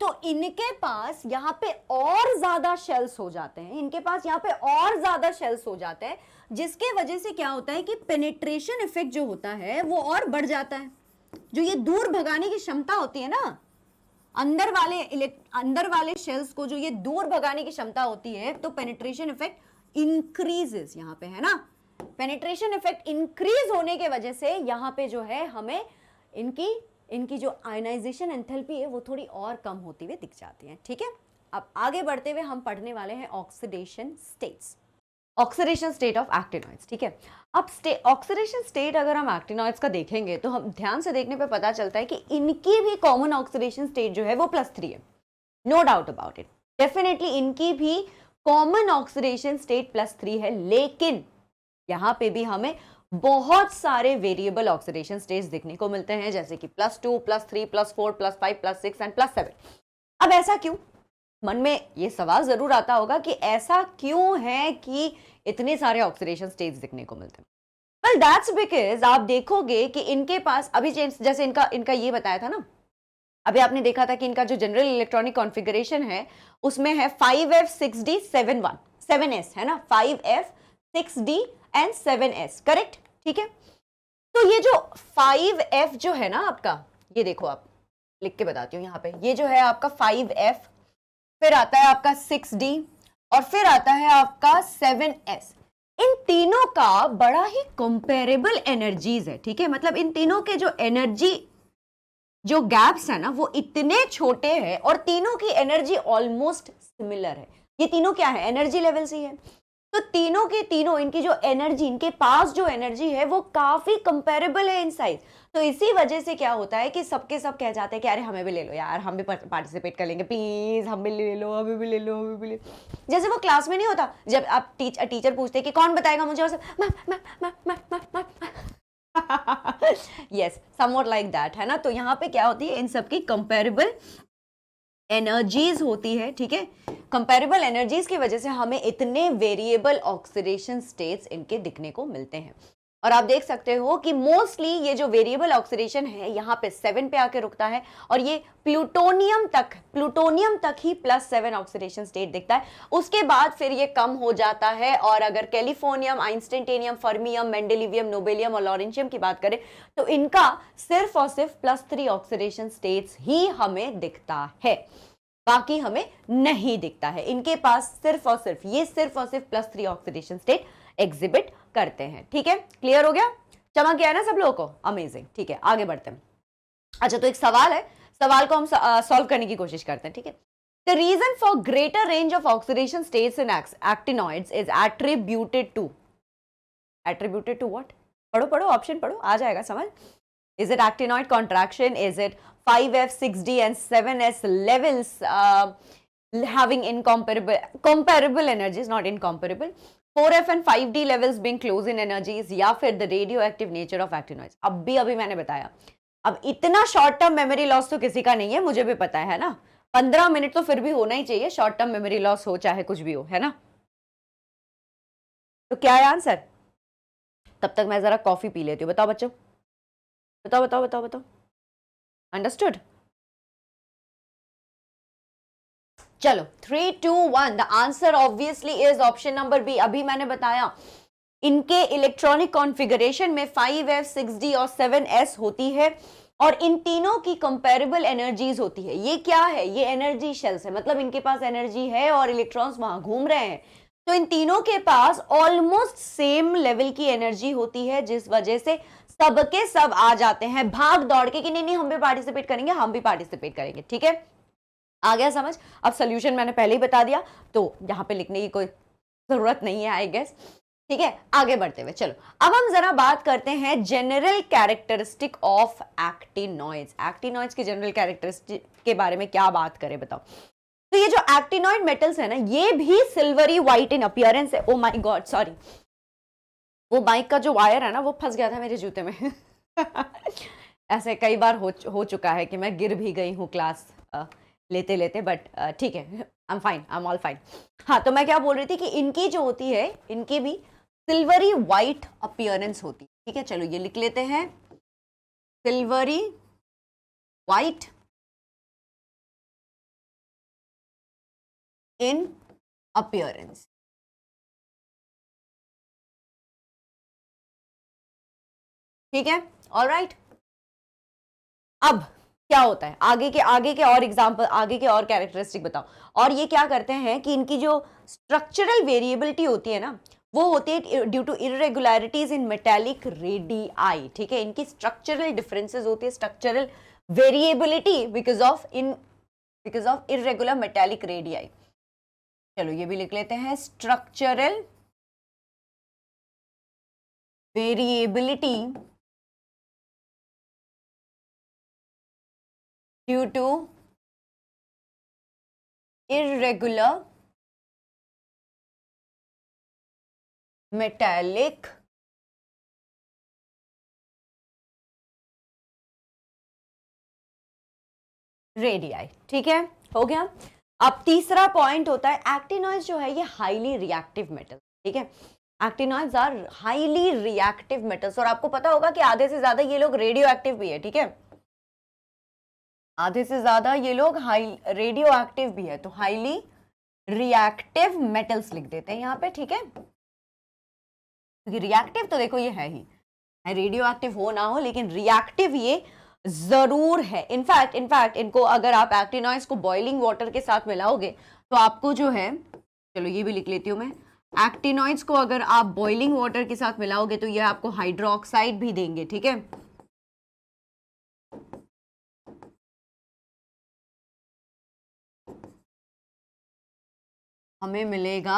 तो इनके पास यहाँ पे और ज्यादा शेल्स हो जाते हैं, इनके पास यहाँ पे और ज्यादा शेल्स हो जाते हैं, जिसके वजह से क्या होता है कि पेनिट्रेशन इफेक्ट जो होता है वो और बढ़ जाता है। जो ये दूर भगाने की क्षमता होती है ना, अंदर वाले शेल्स को जो ये दूर भगाने की क्षमता होती है, तो पेनिट्रेशन इफेक्ट इंक्रीजेस यहाँ पे, है ना। पेनिट्रेशन इफेक्ट इंक्रीज होने के वजह से यहाँ पे जो है हमें इनकी जो आयनाइजेशन एंथैल्पी है वो थोड़ी और कम होती हुई दिख जाती है, ठीक है। अब आगे बढ़ते हुए हम पढ़ने वाले हैं oxidation states, oxidation state of actinoids, ठीक है। अब ऑक्सीडेशन स्टेट अगर हम एक्टिनॉइड्स का देखेंगे तो हम ध्यान से देखने पे पता चलता है कि इनकी भी कॉमन ऑक्सीडेशन स्टेट जो है वो +3 है, no doubt about it, definitely इनकी भी कॉमन ऑक्सीडेशन स्टेट +3 है। लेकिन यहां पे भी हमें बहुत सारे वेरिएबल ऑक्सीडेशन स्टेट्स देखने को मिलते हैं, जैसे कि +2, +3, +4, +5, +6 एंड +7। अब ऐसा क्यों, मन में ये सवाल जरूर आता होगा कि ऐसा क्यों है कि इतने सारे ऑक्सीडेशन स्टेट्स दिखने को मिलते हैं। वेल दैट्स बिकॉज आप देखोगे कि इनके पास अभी जैसे इनका ये बताया था ना, अभी आपने देखा था कि इनका जो जनरल इलेक्ट्रॉनिक कॉन्फ़िगरेशन है उसमें है 5f 6d 7s, है ना, 5f 6d and 7s, correct, ठीक है। तो ये जो 5f जो है ना आपका, ये देखो आप लिख के बताती हूँ यहाँ पे, ये जो है आपका 5f, फिर आता है आपका 6d, और फिर आता है आपका 7s। इन तीनों का बड़ा ही कंपेरेबल एनर्जीज है, ठीक है, मतलब इन तीनों के जो एनर्जी जो गैप्स है ना वो इतने छोटे हैं, और तीनों की एनर्जी ऑलमोस्ट सिमिलर है। ये तीनों क्या है, एनर्जी लेवल्स ही है। तो तीनों के तीनों इनकी जो एनर्जी, इनके पास जो एनर्जी है वो काफी कंपेरेबल है इन साइज। तो इसी वजह से क्या होता है कि सबके सब कह जाते हैं कि अरे हमें भी ले लो यार, हम भी पार्टिसिपेट कर लेंगे, प्लीज हम भी ले लो, हमें भी ले लो, हमें भी ले लो। जैसे वो क्लास में नहीं होता, जब आप टीचर पूछते कि कौन बताएगा मुझे, और सब यस, समवॉट लाइक दैट, है ना। तो यहाँ पे क्या होती है, इन सबकी कंपेरेबल एनर्जीज होती है, ठीक है। कंपेरेबल एनर्जीज की वजह से हमें इतने वेरिएबल ऑक्सीडेशन स्टेट्स इनके दिखने को मिलते हैं। और आप देख सकते हो कि मोस्टली ये जो वेरिएबल ऑक्सीडेशन है यहाँ पे 7 पे आके रुकता है, और ये प्लूटोनियम तक ही +7 ऑक्सीडेशन स्टेट दिखता है। उसके बाद फिर ये कम हो जाता है, और अगर कैलिफोर्नियम, आइंस्टाइनियम, फर्मियम, मेंडेलिवियम, नोबेलियम और लॉरेंशियम की बात करें तो इनका सिर्फ और सिर्फ +3 ऑक्सीडेशन स्टेट्स ही हमें दिखता है, बाकी हमें नहीं दिखता है। इनके पास सिर्फ और सिर्फ +3 ऑक्सीडेशन स्टेट एग्जिबिट करते हैं, ठीक है। क्लियर हो गया, चमक गया ना सब लोगों को, अमेजिंग, ठीक है। आगे बढ़ते हैं। अच्छा, तो एक सवाल है, सवाल को हम सॉल्व करने की कोशिश करते हैं, ठीक है। The reason for greater range of oxidation states in actinoids is attributed to what? पढ़ो ऑप्शन पढ़ो, आ जाएगा समझ। Is it actinoid contraction? Is it 5f, 6d and 7s levels having comparable energies, not incomparable? 4f and 5d levels being close in energies, या फिर the radioactive nature of actinoids? अभी मैंने बताया, अब इतना शॉर्ट टर्म मेमोरी लॉस तो किसी का नहीं है, मुझे भी पता है ना। 15 मिनट तो फिर भी होना ही चाहिए, शॉर्ट टर्म मेमोरी लॉस हो चाहे कुछ भी हो, है ना। तो क्या है आंसर? तब तक मैं जरा कॉफी पी लेती हूँ। बताओ बच्चों, बताओ। अंडरस्टूड? चलो 3 2 1, the answer obviously is option number B. अभी मैंने बताया इनके इलेक्ट्रॉनिक कॉन्फ़िगरेशन में 5s 6d और 7s होती है और इन तीनों की कंपेरेबल एनर्जीज होती है। ये क्या है, ये एनर्जी शेल्स है, मतलब इनके पास एनर्जी है और इलेक्ट्रॉन्स वहां घूम रहे हैं। तो इन तीनों के पास ऑलमोस्ट सेम लेवल की एनर्जी होती है, जिस वजह से सबके सब आ जाते हैं भाग दौड़ के कि नहीं नहीं हम भी पार्टिसिपेट करेंगे, हम भी पार्टिसिपेट करेंगे। ठीक है, आ गया समझ। अब सोल्यूशन मैंने पहले ही बता दिया तो यहां पे लिखने की कोई जरूरत नहीं है आई गेस। ठीक है, आगे बढ़ते हुए चलो अब हम जरा बात करते हैं general characteristic of actinoids. Actinoids की जनरल कैरेक्टरिस्टिक के बारे में क्या बात करें बताओ। तो ये जो एक्टिनॉइड मेटल्स है ना, ये भी सिल्वरी व्हाइट इन अपीयरेंस है। ओ माय गॉड सॉरी, वो माइक का जो वायर है ना वो फंस गया था मेरे जूते में ऐसे कई बार हो चुका है कि मैं गिर भी गई हूँ क्लास लेते लेते, बट ठीक है, I am fine, I am all fine. हाँ, तो मैं क्या बोल रही थी कि इनकी जो होती है, इनकी भी सिल्वरी व्हाइट अपीयरेंस होती है। ठीक है, चलो ये लिख लेते हैं, सिल्वरी व्हाइट इन अपीयरेंस। ठीक है, ऑल राइट। अब क्या होता है, आगे के और एग्जांपल, आगे के और कैरेक्टरिस्टिक बताओ। और ये क्या करते हैं कि इनकी जो स्ट्रक्चरल वेरिएबिलिटी होती है ना, वो होती है due to irregularities in metallic radii. ठीक है, इनकी स्ट्रक्चरल डिफरेंसेस होती है, structural variability because of irregular metallic radii. चलो ये भी लिख लेते हैं, structural variability due to irregular metallic radii. ठीक है, हो गया। अब तीसरा पॉइंट होता है, एक्टिनॉइड्स जो है ये हाईली रिएक्टिव मेटल। ठीक है, actinoids are highly reactive metals, और आपको पता होगा कि आधे से ज्यादा ये लोग रेडियो एक्टिव भी है। ठीक है, आधे से ज्यादा ये लोग हाई रेडियो एक्टिव भी है, तो हाईली रिएक्टिव मेटल्स लिख देते हैं यहाँ पे। ठीक है, क्योंकि रिएक्टिव तो देखो ये है ही, रेडियो एक्टिव हो ना हो, लेकिन रिएक्टिव ये जरूर है। इनफैक्ट इनको अगर आप एक्टिनॉइड्स को बॉइलिंग वाटर के साथ मिलाओगे तो आपको जो है, चलो ये भी लिख लेती हूं मैं, एक्टिनॉइड्स को अगर आप बॉइलिंग वाटर के साथ मिलाओगे तो ये आपको हाइड्रोक्साइड भी देंगे। ठीक है, हमें मिलेगा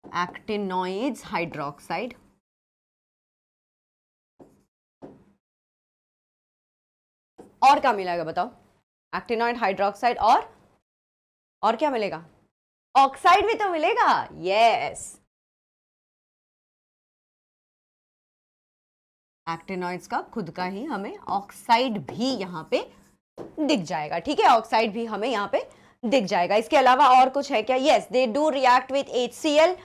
एक्टिनॉइड्स हाइड्रोक्साइड। और क्या मिलेगा बताओ, एक्टिनॉइड हाइड्रोक्साइड और क्या मिलेगा, ऑक्साइड भी तो मिलेगा। यस, एक्टिनॉइड्स का खुद का ही हमें ऑक्साइड भी यहाँ पे दिख जाएगा। ठीक है, ऑक्साइड भी हमें यहाँ पे दिख जाएगा। इसके अलावा और कुछ है क्या? Yes, they do react with HCl,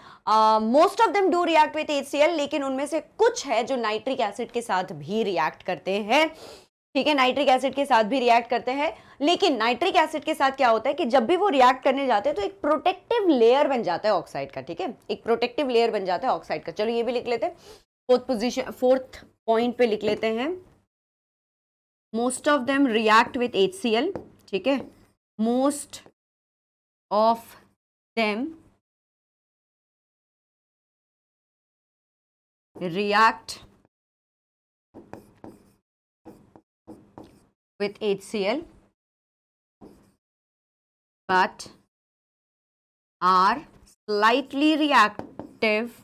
most of them do react with HCl, लेकिन उनमें से कुछ है जो नाइट्रिक एसिड के साथ भी रिएक्ट करते हैं। ठीक है, नाइट्रिक एसिड के साथ भी रिएक्ट करते हैं, लेकिन नाइट्रिक एसिड के साथ क्या होता है कि जब भी वो रिएक्ट करने जाते हैं तो एक प्रोटेक्टिव लेयर बन जाता है ऑक्साइड का। ठीक है, एक प्रोटेक्टिव लेयर बन जाता है ऑक्साइड का। चलो ये भी लिख लेते हैं, फोर्थ पॉइंट पे लिख लेते हैं, most of them react with HCl। ठीक है, most of them react with HCl but are slightly reactive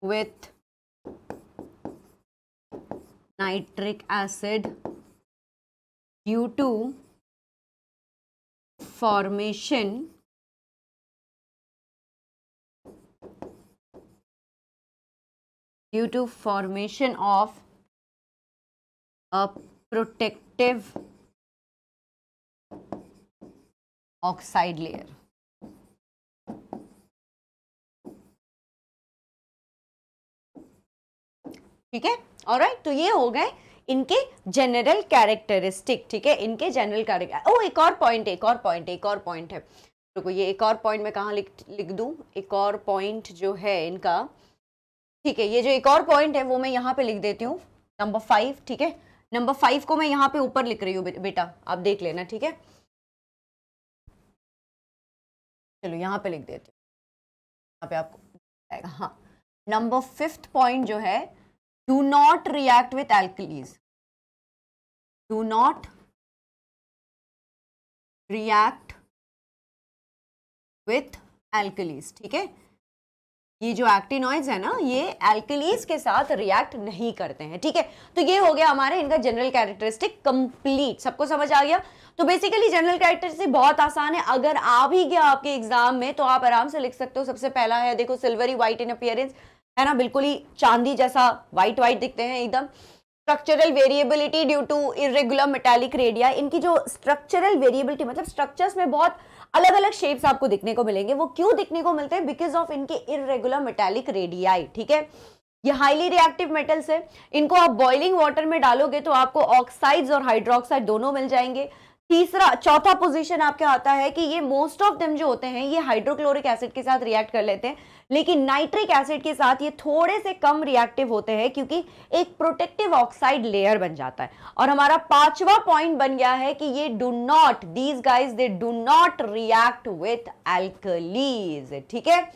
with nitric acid due to formation of a protective oxide layer। ठीक है, ऑलराइट। तो ये हो गए इनके जनरल कैरेक्टरिस्टिक, ठीक है, इनके जनरल कैरेक्टर। ओ एक और पॉइंट, एक और पॉइंट है, रुको, ये एक और पॉइंट मैं कहाँ लिख दूं, एक और पॉइंट जो है इनका, ठीक है, ये जो एक और पॉइंट है वो मैं यहाँ पे लिख देती हूँ, नंबर 5, ठीक है, नंबर 5 को मैं यहाँ पे ऊपर लिख रही हूँ बेटा, आप देख लेना, ठीक है। चलो यहाँ पे लिख देती हूँ, यहाँ पे आपको आएगा, हाँ। नंबर 5th पॉइंट जो है, do not react with alkalis, do not react with alkalis, ठीक है। ये जो एक्टिनॉइड्स है ना, ये एल्कलीज के साथ रिएक्ट नहीं करते हैं, ठीक है। तो ये हो गया हमारे इनका जनरल कैरेक्टरिस्टिक कंप्लीट, सबको समझ आ गया। तो बेसिकली जनरल कैरेक्टरिस्टिक बहुत आसान है, अगर आ भी गया आपके एग्जाम में तो आप आराम से लिख सकते हो। सबसे पहला है, देखो, सिल्वरी व्हाइट इन अपीयरेंस, है ना, बिल्कुल ही चांदी जैसा व्हाइट व्हाइट दिखते हैं एकदम। Structural variability due to irregular metallic radii, इनकी जो स्ट्रक्चरल वेरिएबिलिटी मतलब स्ट्रक्चर्स में बहुत अलग अलग शेप्स आपको दिखने को मिलेंगे। वो क्यों दिखने को मिलते हैं? बिकॉज ऑफ इनके इरेगुलर मेटालिक रेडियाई, ठीक है। ये हाईली रिएक्टिव मेटल्स है, इनको आप बॉइलिंग वाटर में डालोगे तो आपको ऑक्साइड्स और हाइड्रोक्साइड दोनों मिल जाएंगे। चौथा पोजीशन आपका आता है कि ये मोस्ट ऑफ देम जो होते हैं ये हाइड्रोक्लोरिक एसिड के साथ रिएक्ट कर लेते हैं, लेकिन नाइट्रिक एसिड के साथ ये थोड़े से कम रिएक्टिव होते हैं क्योंकि एक प्रोटेक्टिव ऑक्साइड लेयर बन जाता है। और हमारा 5वां पॉइंट बन गया है कि ये do not, these guys they do not react with alkalis, ठीक है,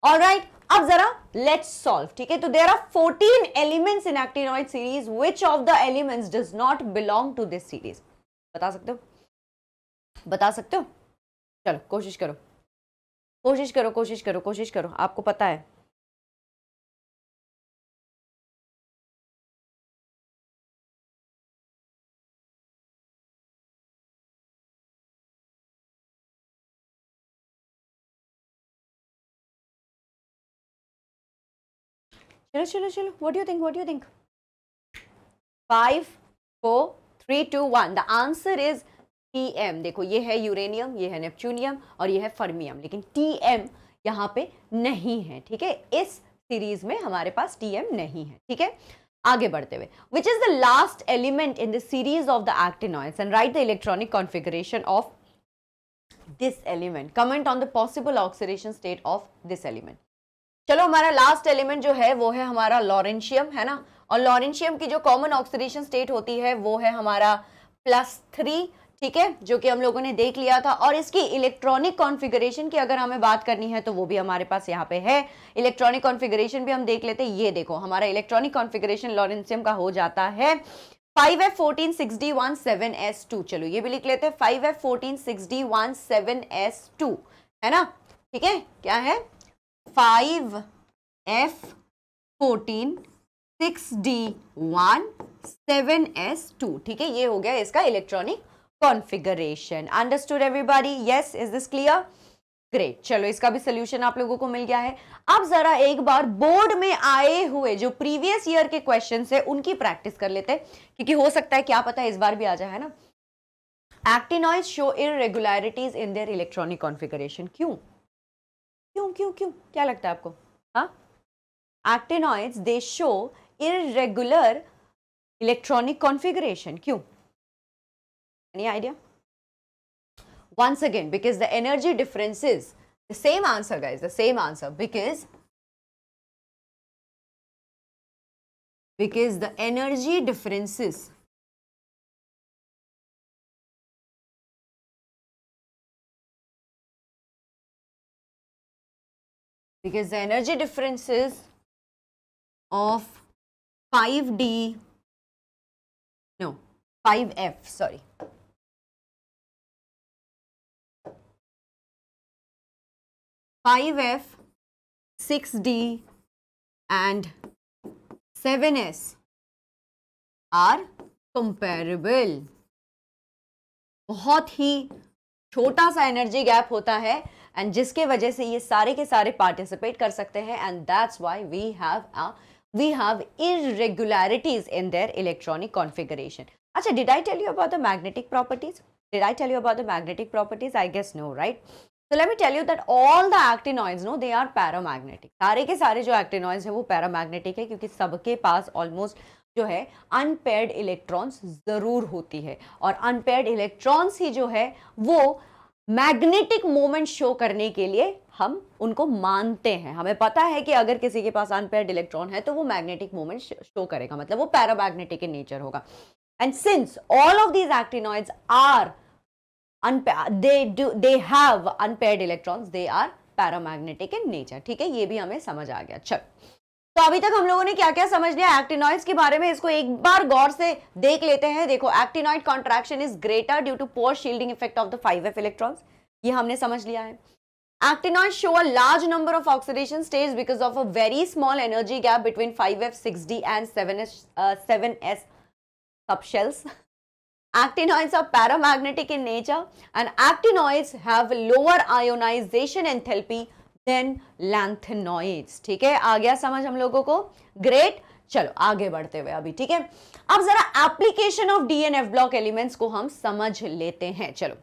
ऑलराइट। अब जरा लेट्स सॉल्व, ठीक है। तो there are 14 elements in actinoid series, which of the elements does not belong to this series? बता सकते हो, बता सकते हो? चलो कोशिश करो, कोशिश करो, कोशिश करो, कोशिश करो, आपको पता है। चलो चलो चलो, what do you think? 5 4 3 2 1, the answer is TM. देखो, ये है यूरेनियम, ये है नेपच्यूनियम और ये है फर्मियम, लेकिन टीएम यहाँ पे नहीं है, ठीक है। इस सीरीज में हमारे पास टीएम नहीं है, ठीक है। आगे बढ़ते हुए, which is the last element in the series of the actinoids and right the electronic configuration of this element, comment on the possible oxidation state of this element. चलो, हमारा लास्ट एलिमेंट जो है वो है हमारा लॉरेंशियम, है ना। और लॉरेंशियम की जो कॉमन ऑक्सीडेशन स्टेट होती है वो है हमारा +3, ठीक है, जो कि हम लोगों ने देख लिया था। और इसकी इलेक्ट्रॉनिक कॉन्फ़िगरेशन की अगर हमें बात करनी है तो वो भी हमारे पास यहाँ पे है। इलेक्ट्रॉनिक कॉन्फ़िगरेशन भी हम देख लेते हैं। ये देखो, हमारा इलेक्ट्रॉनिक कॉन्फ़िगरेशन लॉरेंशियम का हो जाता है 5f14 6d17s2। चलो ये भी लिख लेते हैं, 5f14 6d17s2, है ना, ठीक है। क्या है? 5f14 6d17s2, ठीक है। ये हो गया इसका electronic configuration. Understood everybody? Yes, is this clear? Great. चलो, इसका भी सोल्यूशन आप लोगों को मिल गया है। अब जरा एक बार बोर्ड में आए हुए जो प्रीवियस ईयर के क्वेश्चंस है उनकी प्रैक्टिस कर लेते हैं, क्योंकि हो सकता है, क्या पता है, इस बार भी आ जाए, है ना। Actinoids show इररेगुलरिटीज in their electronic configuration. क्यों क्यों क्यों क्यों, क्या लगता है आपको? हाँ, एक्टिनॉइड्स दे शो irregular electronic configuration. क्यों? Any idea? Once again, because the energy differences, the same answer guys, the same answer, because the energy differences of 5D, no, 5F, sorry, 5F, 6D and 7S are comparable. बहुत ही छोटा सा energy gap होता है and जिसके वजह से ये सारे के सारे पार्टिसिपेट कर सकते हैं, and that's why we have irregularities in their electronic configuration. Acha, did I tell you about the magnetic properties? I guess no, right? So let me tell you that all the actinoids, no, they are paramagnetic. सारे के सारे जो actinoids है वो paramagnetic है, क्योंकि सबके पास almost जो है अनपेयर्ड इलेक्ट्रॉन्स जरूर होती है, और अनपेयर्ड इलेक्ट्रॉन्स ही जो है वो मैग्नेटिक मोमेंट शो करने के लिए हम उनको मानते हैं। हमें पता है कि अगर किसी के पास अनपेयर्ड इलेक्ट्रॉन है तो वो मैग्नेटिक मोमेंट शो करेगा, मतलब वो पैरामैग्नेटिक इन नेचर होगा। And since all of these actinoids are they have unpaired electrons, they are paramagnetic in nature। ठीक है, ये भी हमें समझ आ गया। चलो, तो अभी तक हम लोगों ने क्या क्या समझ लिया एक्टिनॉइड्स के बारे में, इसको एक बार गौर से देख लेते हैं। देखो, actinoid contraction is greater due to poor shielding effect of the 5f electrons, ये हमने समझ लिया है। Actinoids show a large number of oxidation states because of a very small energy gap between 5f, 6d and 7s subshells. Actinoids are paramagnetic in nature and actinoids have lower ionization enthalpy than lanthanoids। ठीक है, आ गया समझ हम लोगों को? Great. चलो आगे बढ़ते हुए अभी, ठीक है, अब जरा application of DNF block elements को हम समझ लेते हैं। चलो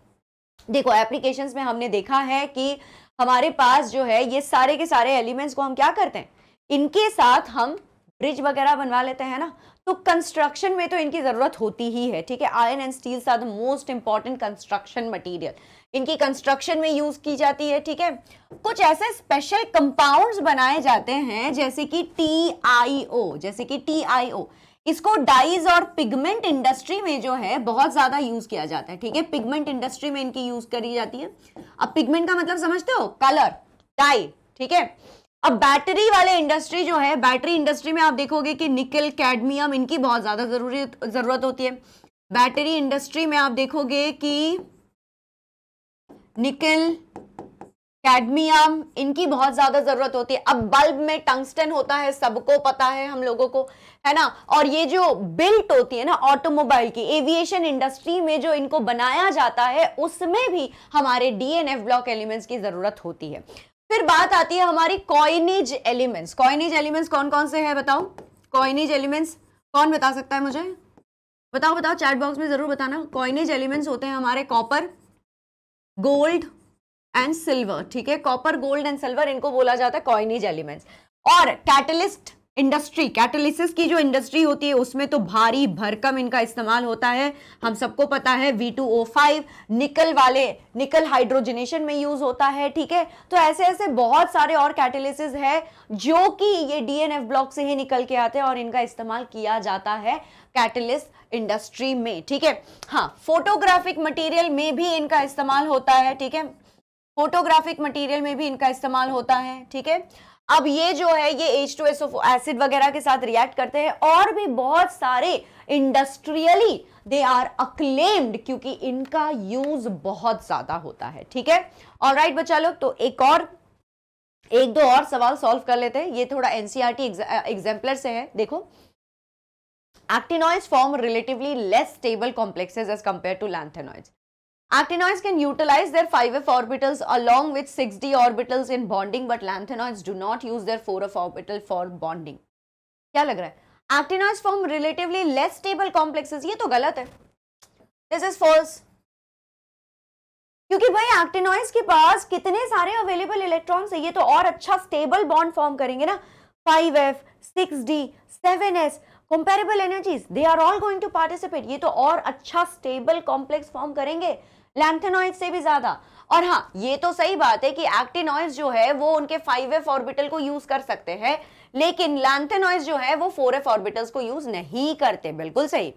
देखो, एप्लीकेशंस में हमने देखा है कि हमारे पास जो है ये सारे के सारे एलिमेंट्स को हम क्या करते हैं, इनके साथ हम ब्रिज वगैरह बनवा लेते हैं ना, तो कंस्ट्रक्शन में तो इनकी जरूरत होती ही है। ठीक है, iron and steels are the most important construction material, इनकी कंस्ट्रक्शन में यूज की जाती है। ठीक है, कुछ ऐसे स्पेशल कंपाउंड्स बनाए जाते हैं जैसे कि TiO, इसको डाइज और पिगमेंट इंडस्ट्री में जो है बहुत ज्यादा यूज किया जाता है। ठीक है, पिगमेंट इंडस्ट्री में इनकी यूज करी जाती है। अब पिगमेंट का मतलब समझते हो, कलर, डाई। ठीक है, अब बैटरी वाले इंडस्ट्री जो है, बैटरी इंडस्ट्री में आप देखोगे कि निकल, कैडमियम, इनकी बहुत ज्यादा जरूरत होती है। बैटरी इंडस्ट्री में आप देखोगे कि निकल, कैडमियम, इनकी बहुत ज्यादा जरूरत होती है। अब बल्ब में टंगस्टन होता है, सबको पता है हम लोगों को, है ना। और ये जो बिल्ट होती है ना ऑटोमोबाइल की, एविएशन इंडस्ट्री में जो इनको बनाया जाता है, उसमें भी हमारे DNF ब्लॉक एलिमेंट्स की जरूरत होती है। फिर बात आती है हमारी कॉइनेज एलिमेंट्स। कॉइनेज एलिमेंट्स कौन कौन से हैं बताओ? कॉइनेज एलिमेंट्स कौन बता सकता है मुझे? बताओ बताओ, चैट बॉक्स में जरूर बताना। कॉइनेज एलिमेंट्स होते हैं हमारे कॉपर, गोल्ड एंड सिल्वर। ठीक है, कॉपर, गोल्ड एंड सिल्वर, इनको बोला जाता है कॉइनेज एलिमेंट्स। और कैटलिस्ट इंडस्ट्री, कैटलिसिस की जो इंडस्ट्री होती है उसमें तो भारी भरकम इनका इस्तेमाल होता है, हम सबको पता है। V2O5 निकल वाले, निकल हाइड्रोजनेशन में यूज होता है। ठीक है, तो ऐसे ऐसे बहुत सारे और कैटलिसिस है जो कि ये DNF ब्लॉक से ही निकल के आते हैं और इनका इस्तेमाल किया जाता है कैटलिस्ट इंडस्ट्री में। ठीक है, हाँ, फोटोग्राफिक मटेरियल में भी इनका इस्तेमाल होता है। ठीक है, फोटोग्राफिक मटेरियल में भी इनका इस्तेमाल होता है। ठीक है, अब ये जो है ये H2SO एसिड वगैरह के साथ रिएक्ट करते हैं, और भी बहुत सारे इंडस्ट्रियली दे आर अक्लेम्ड, क्योंकि इनका यूज बहुत ज्यादा होता है। ठीक है, ऑलराइट बच्चा लोग, तो एक दो और सवाल सॉल्व कर लेते हैं। ये थोड़ा NCERT एग्जाम्पलर से है। देखो, actinoids form relatively less stable complexes as compared to lanthanoids. Actinoids can utilize their 5f orbitals along with 6d orbitals in bonding, but lanthanoids do not use their 4f orbital for bonding. क्या लग रहा है? Actinoids form relatively less stable complexes, ये तो गलत है। This is false. क्योंकि भाई actinoids के पास कितने सारे अवेलेबल इलेक्ट्रॉन्स है, ये तो और अच्छा स्टेबल बॉन्ड फॉर्म करेंगे ना। 5f, 6d, 7s, comparable energies, they are all going to participate, ये तो और अच्छा स्टेबल कॉम्प्लेक्स फॉर्म करेंगे लैंथेनॉइड से भी ज्यादा। और हाँ, ये तो सही बात है कि एक्टिनॉइड्स जो है वो उनके 5f ऑर्बिटल को यूज कर सकते हैं, लेकिन लैंथेनॉइड्स जो है वो 4f ऑर्बिटल्स को यूज नहीं करते। बिल्कुल सही।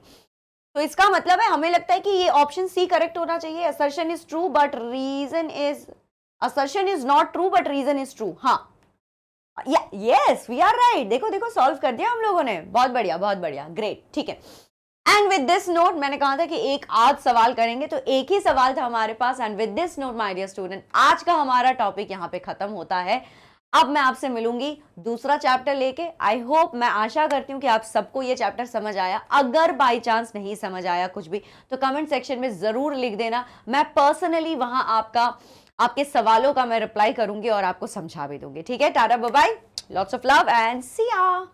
तो इसका मतलब है, हमें लगता है कि ये ऑप्शन सी करेक्ट होना चाहिए। Assertion is true but reason is, assertion is not true but reason is true. हाँ, यस, वी आर राइट। देखो देखो, सॉल्व कर दिया हम लोगों ने। बहुत बढ़िया, बहुत बढ़िया, ग्रेट। ठीक है, एंड विद दिस नोट, मैंने कहा था कि एक आध सवाल करेंगे, तो एक ही सवाल था हमारे पास। And with this note my dear student, आज का हमारा टॉपिक यहाँ पे खत्म होता है। अब मैं आपसे मिलूंगी दूसरा चैप्टर लेके। आई होप, मैं आशा करती हूँ कि आप सबको ये चैप्टर समझ आया। अगर बाई चांस नहीं समझ आया कुछ भी, तो कमेंट सेक्शन में जरूर लिख देना। मैं पर्सनली वहां आपके सवालों का मैं रिप्लाई करूंगी और आपको समझा भी दूंगी। ठीक है, tata bye bye, lots of love and see या।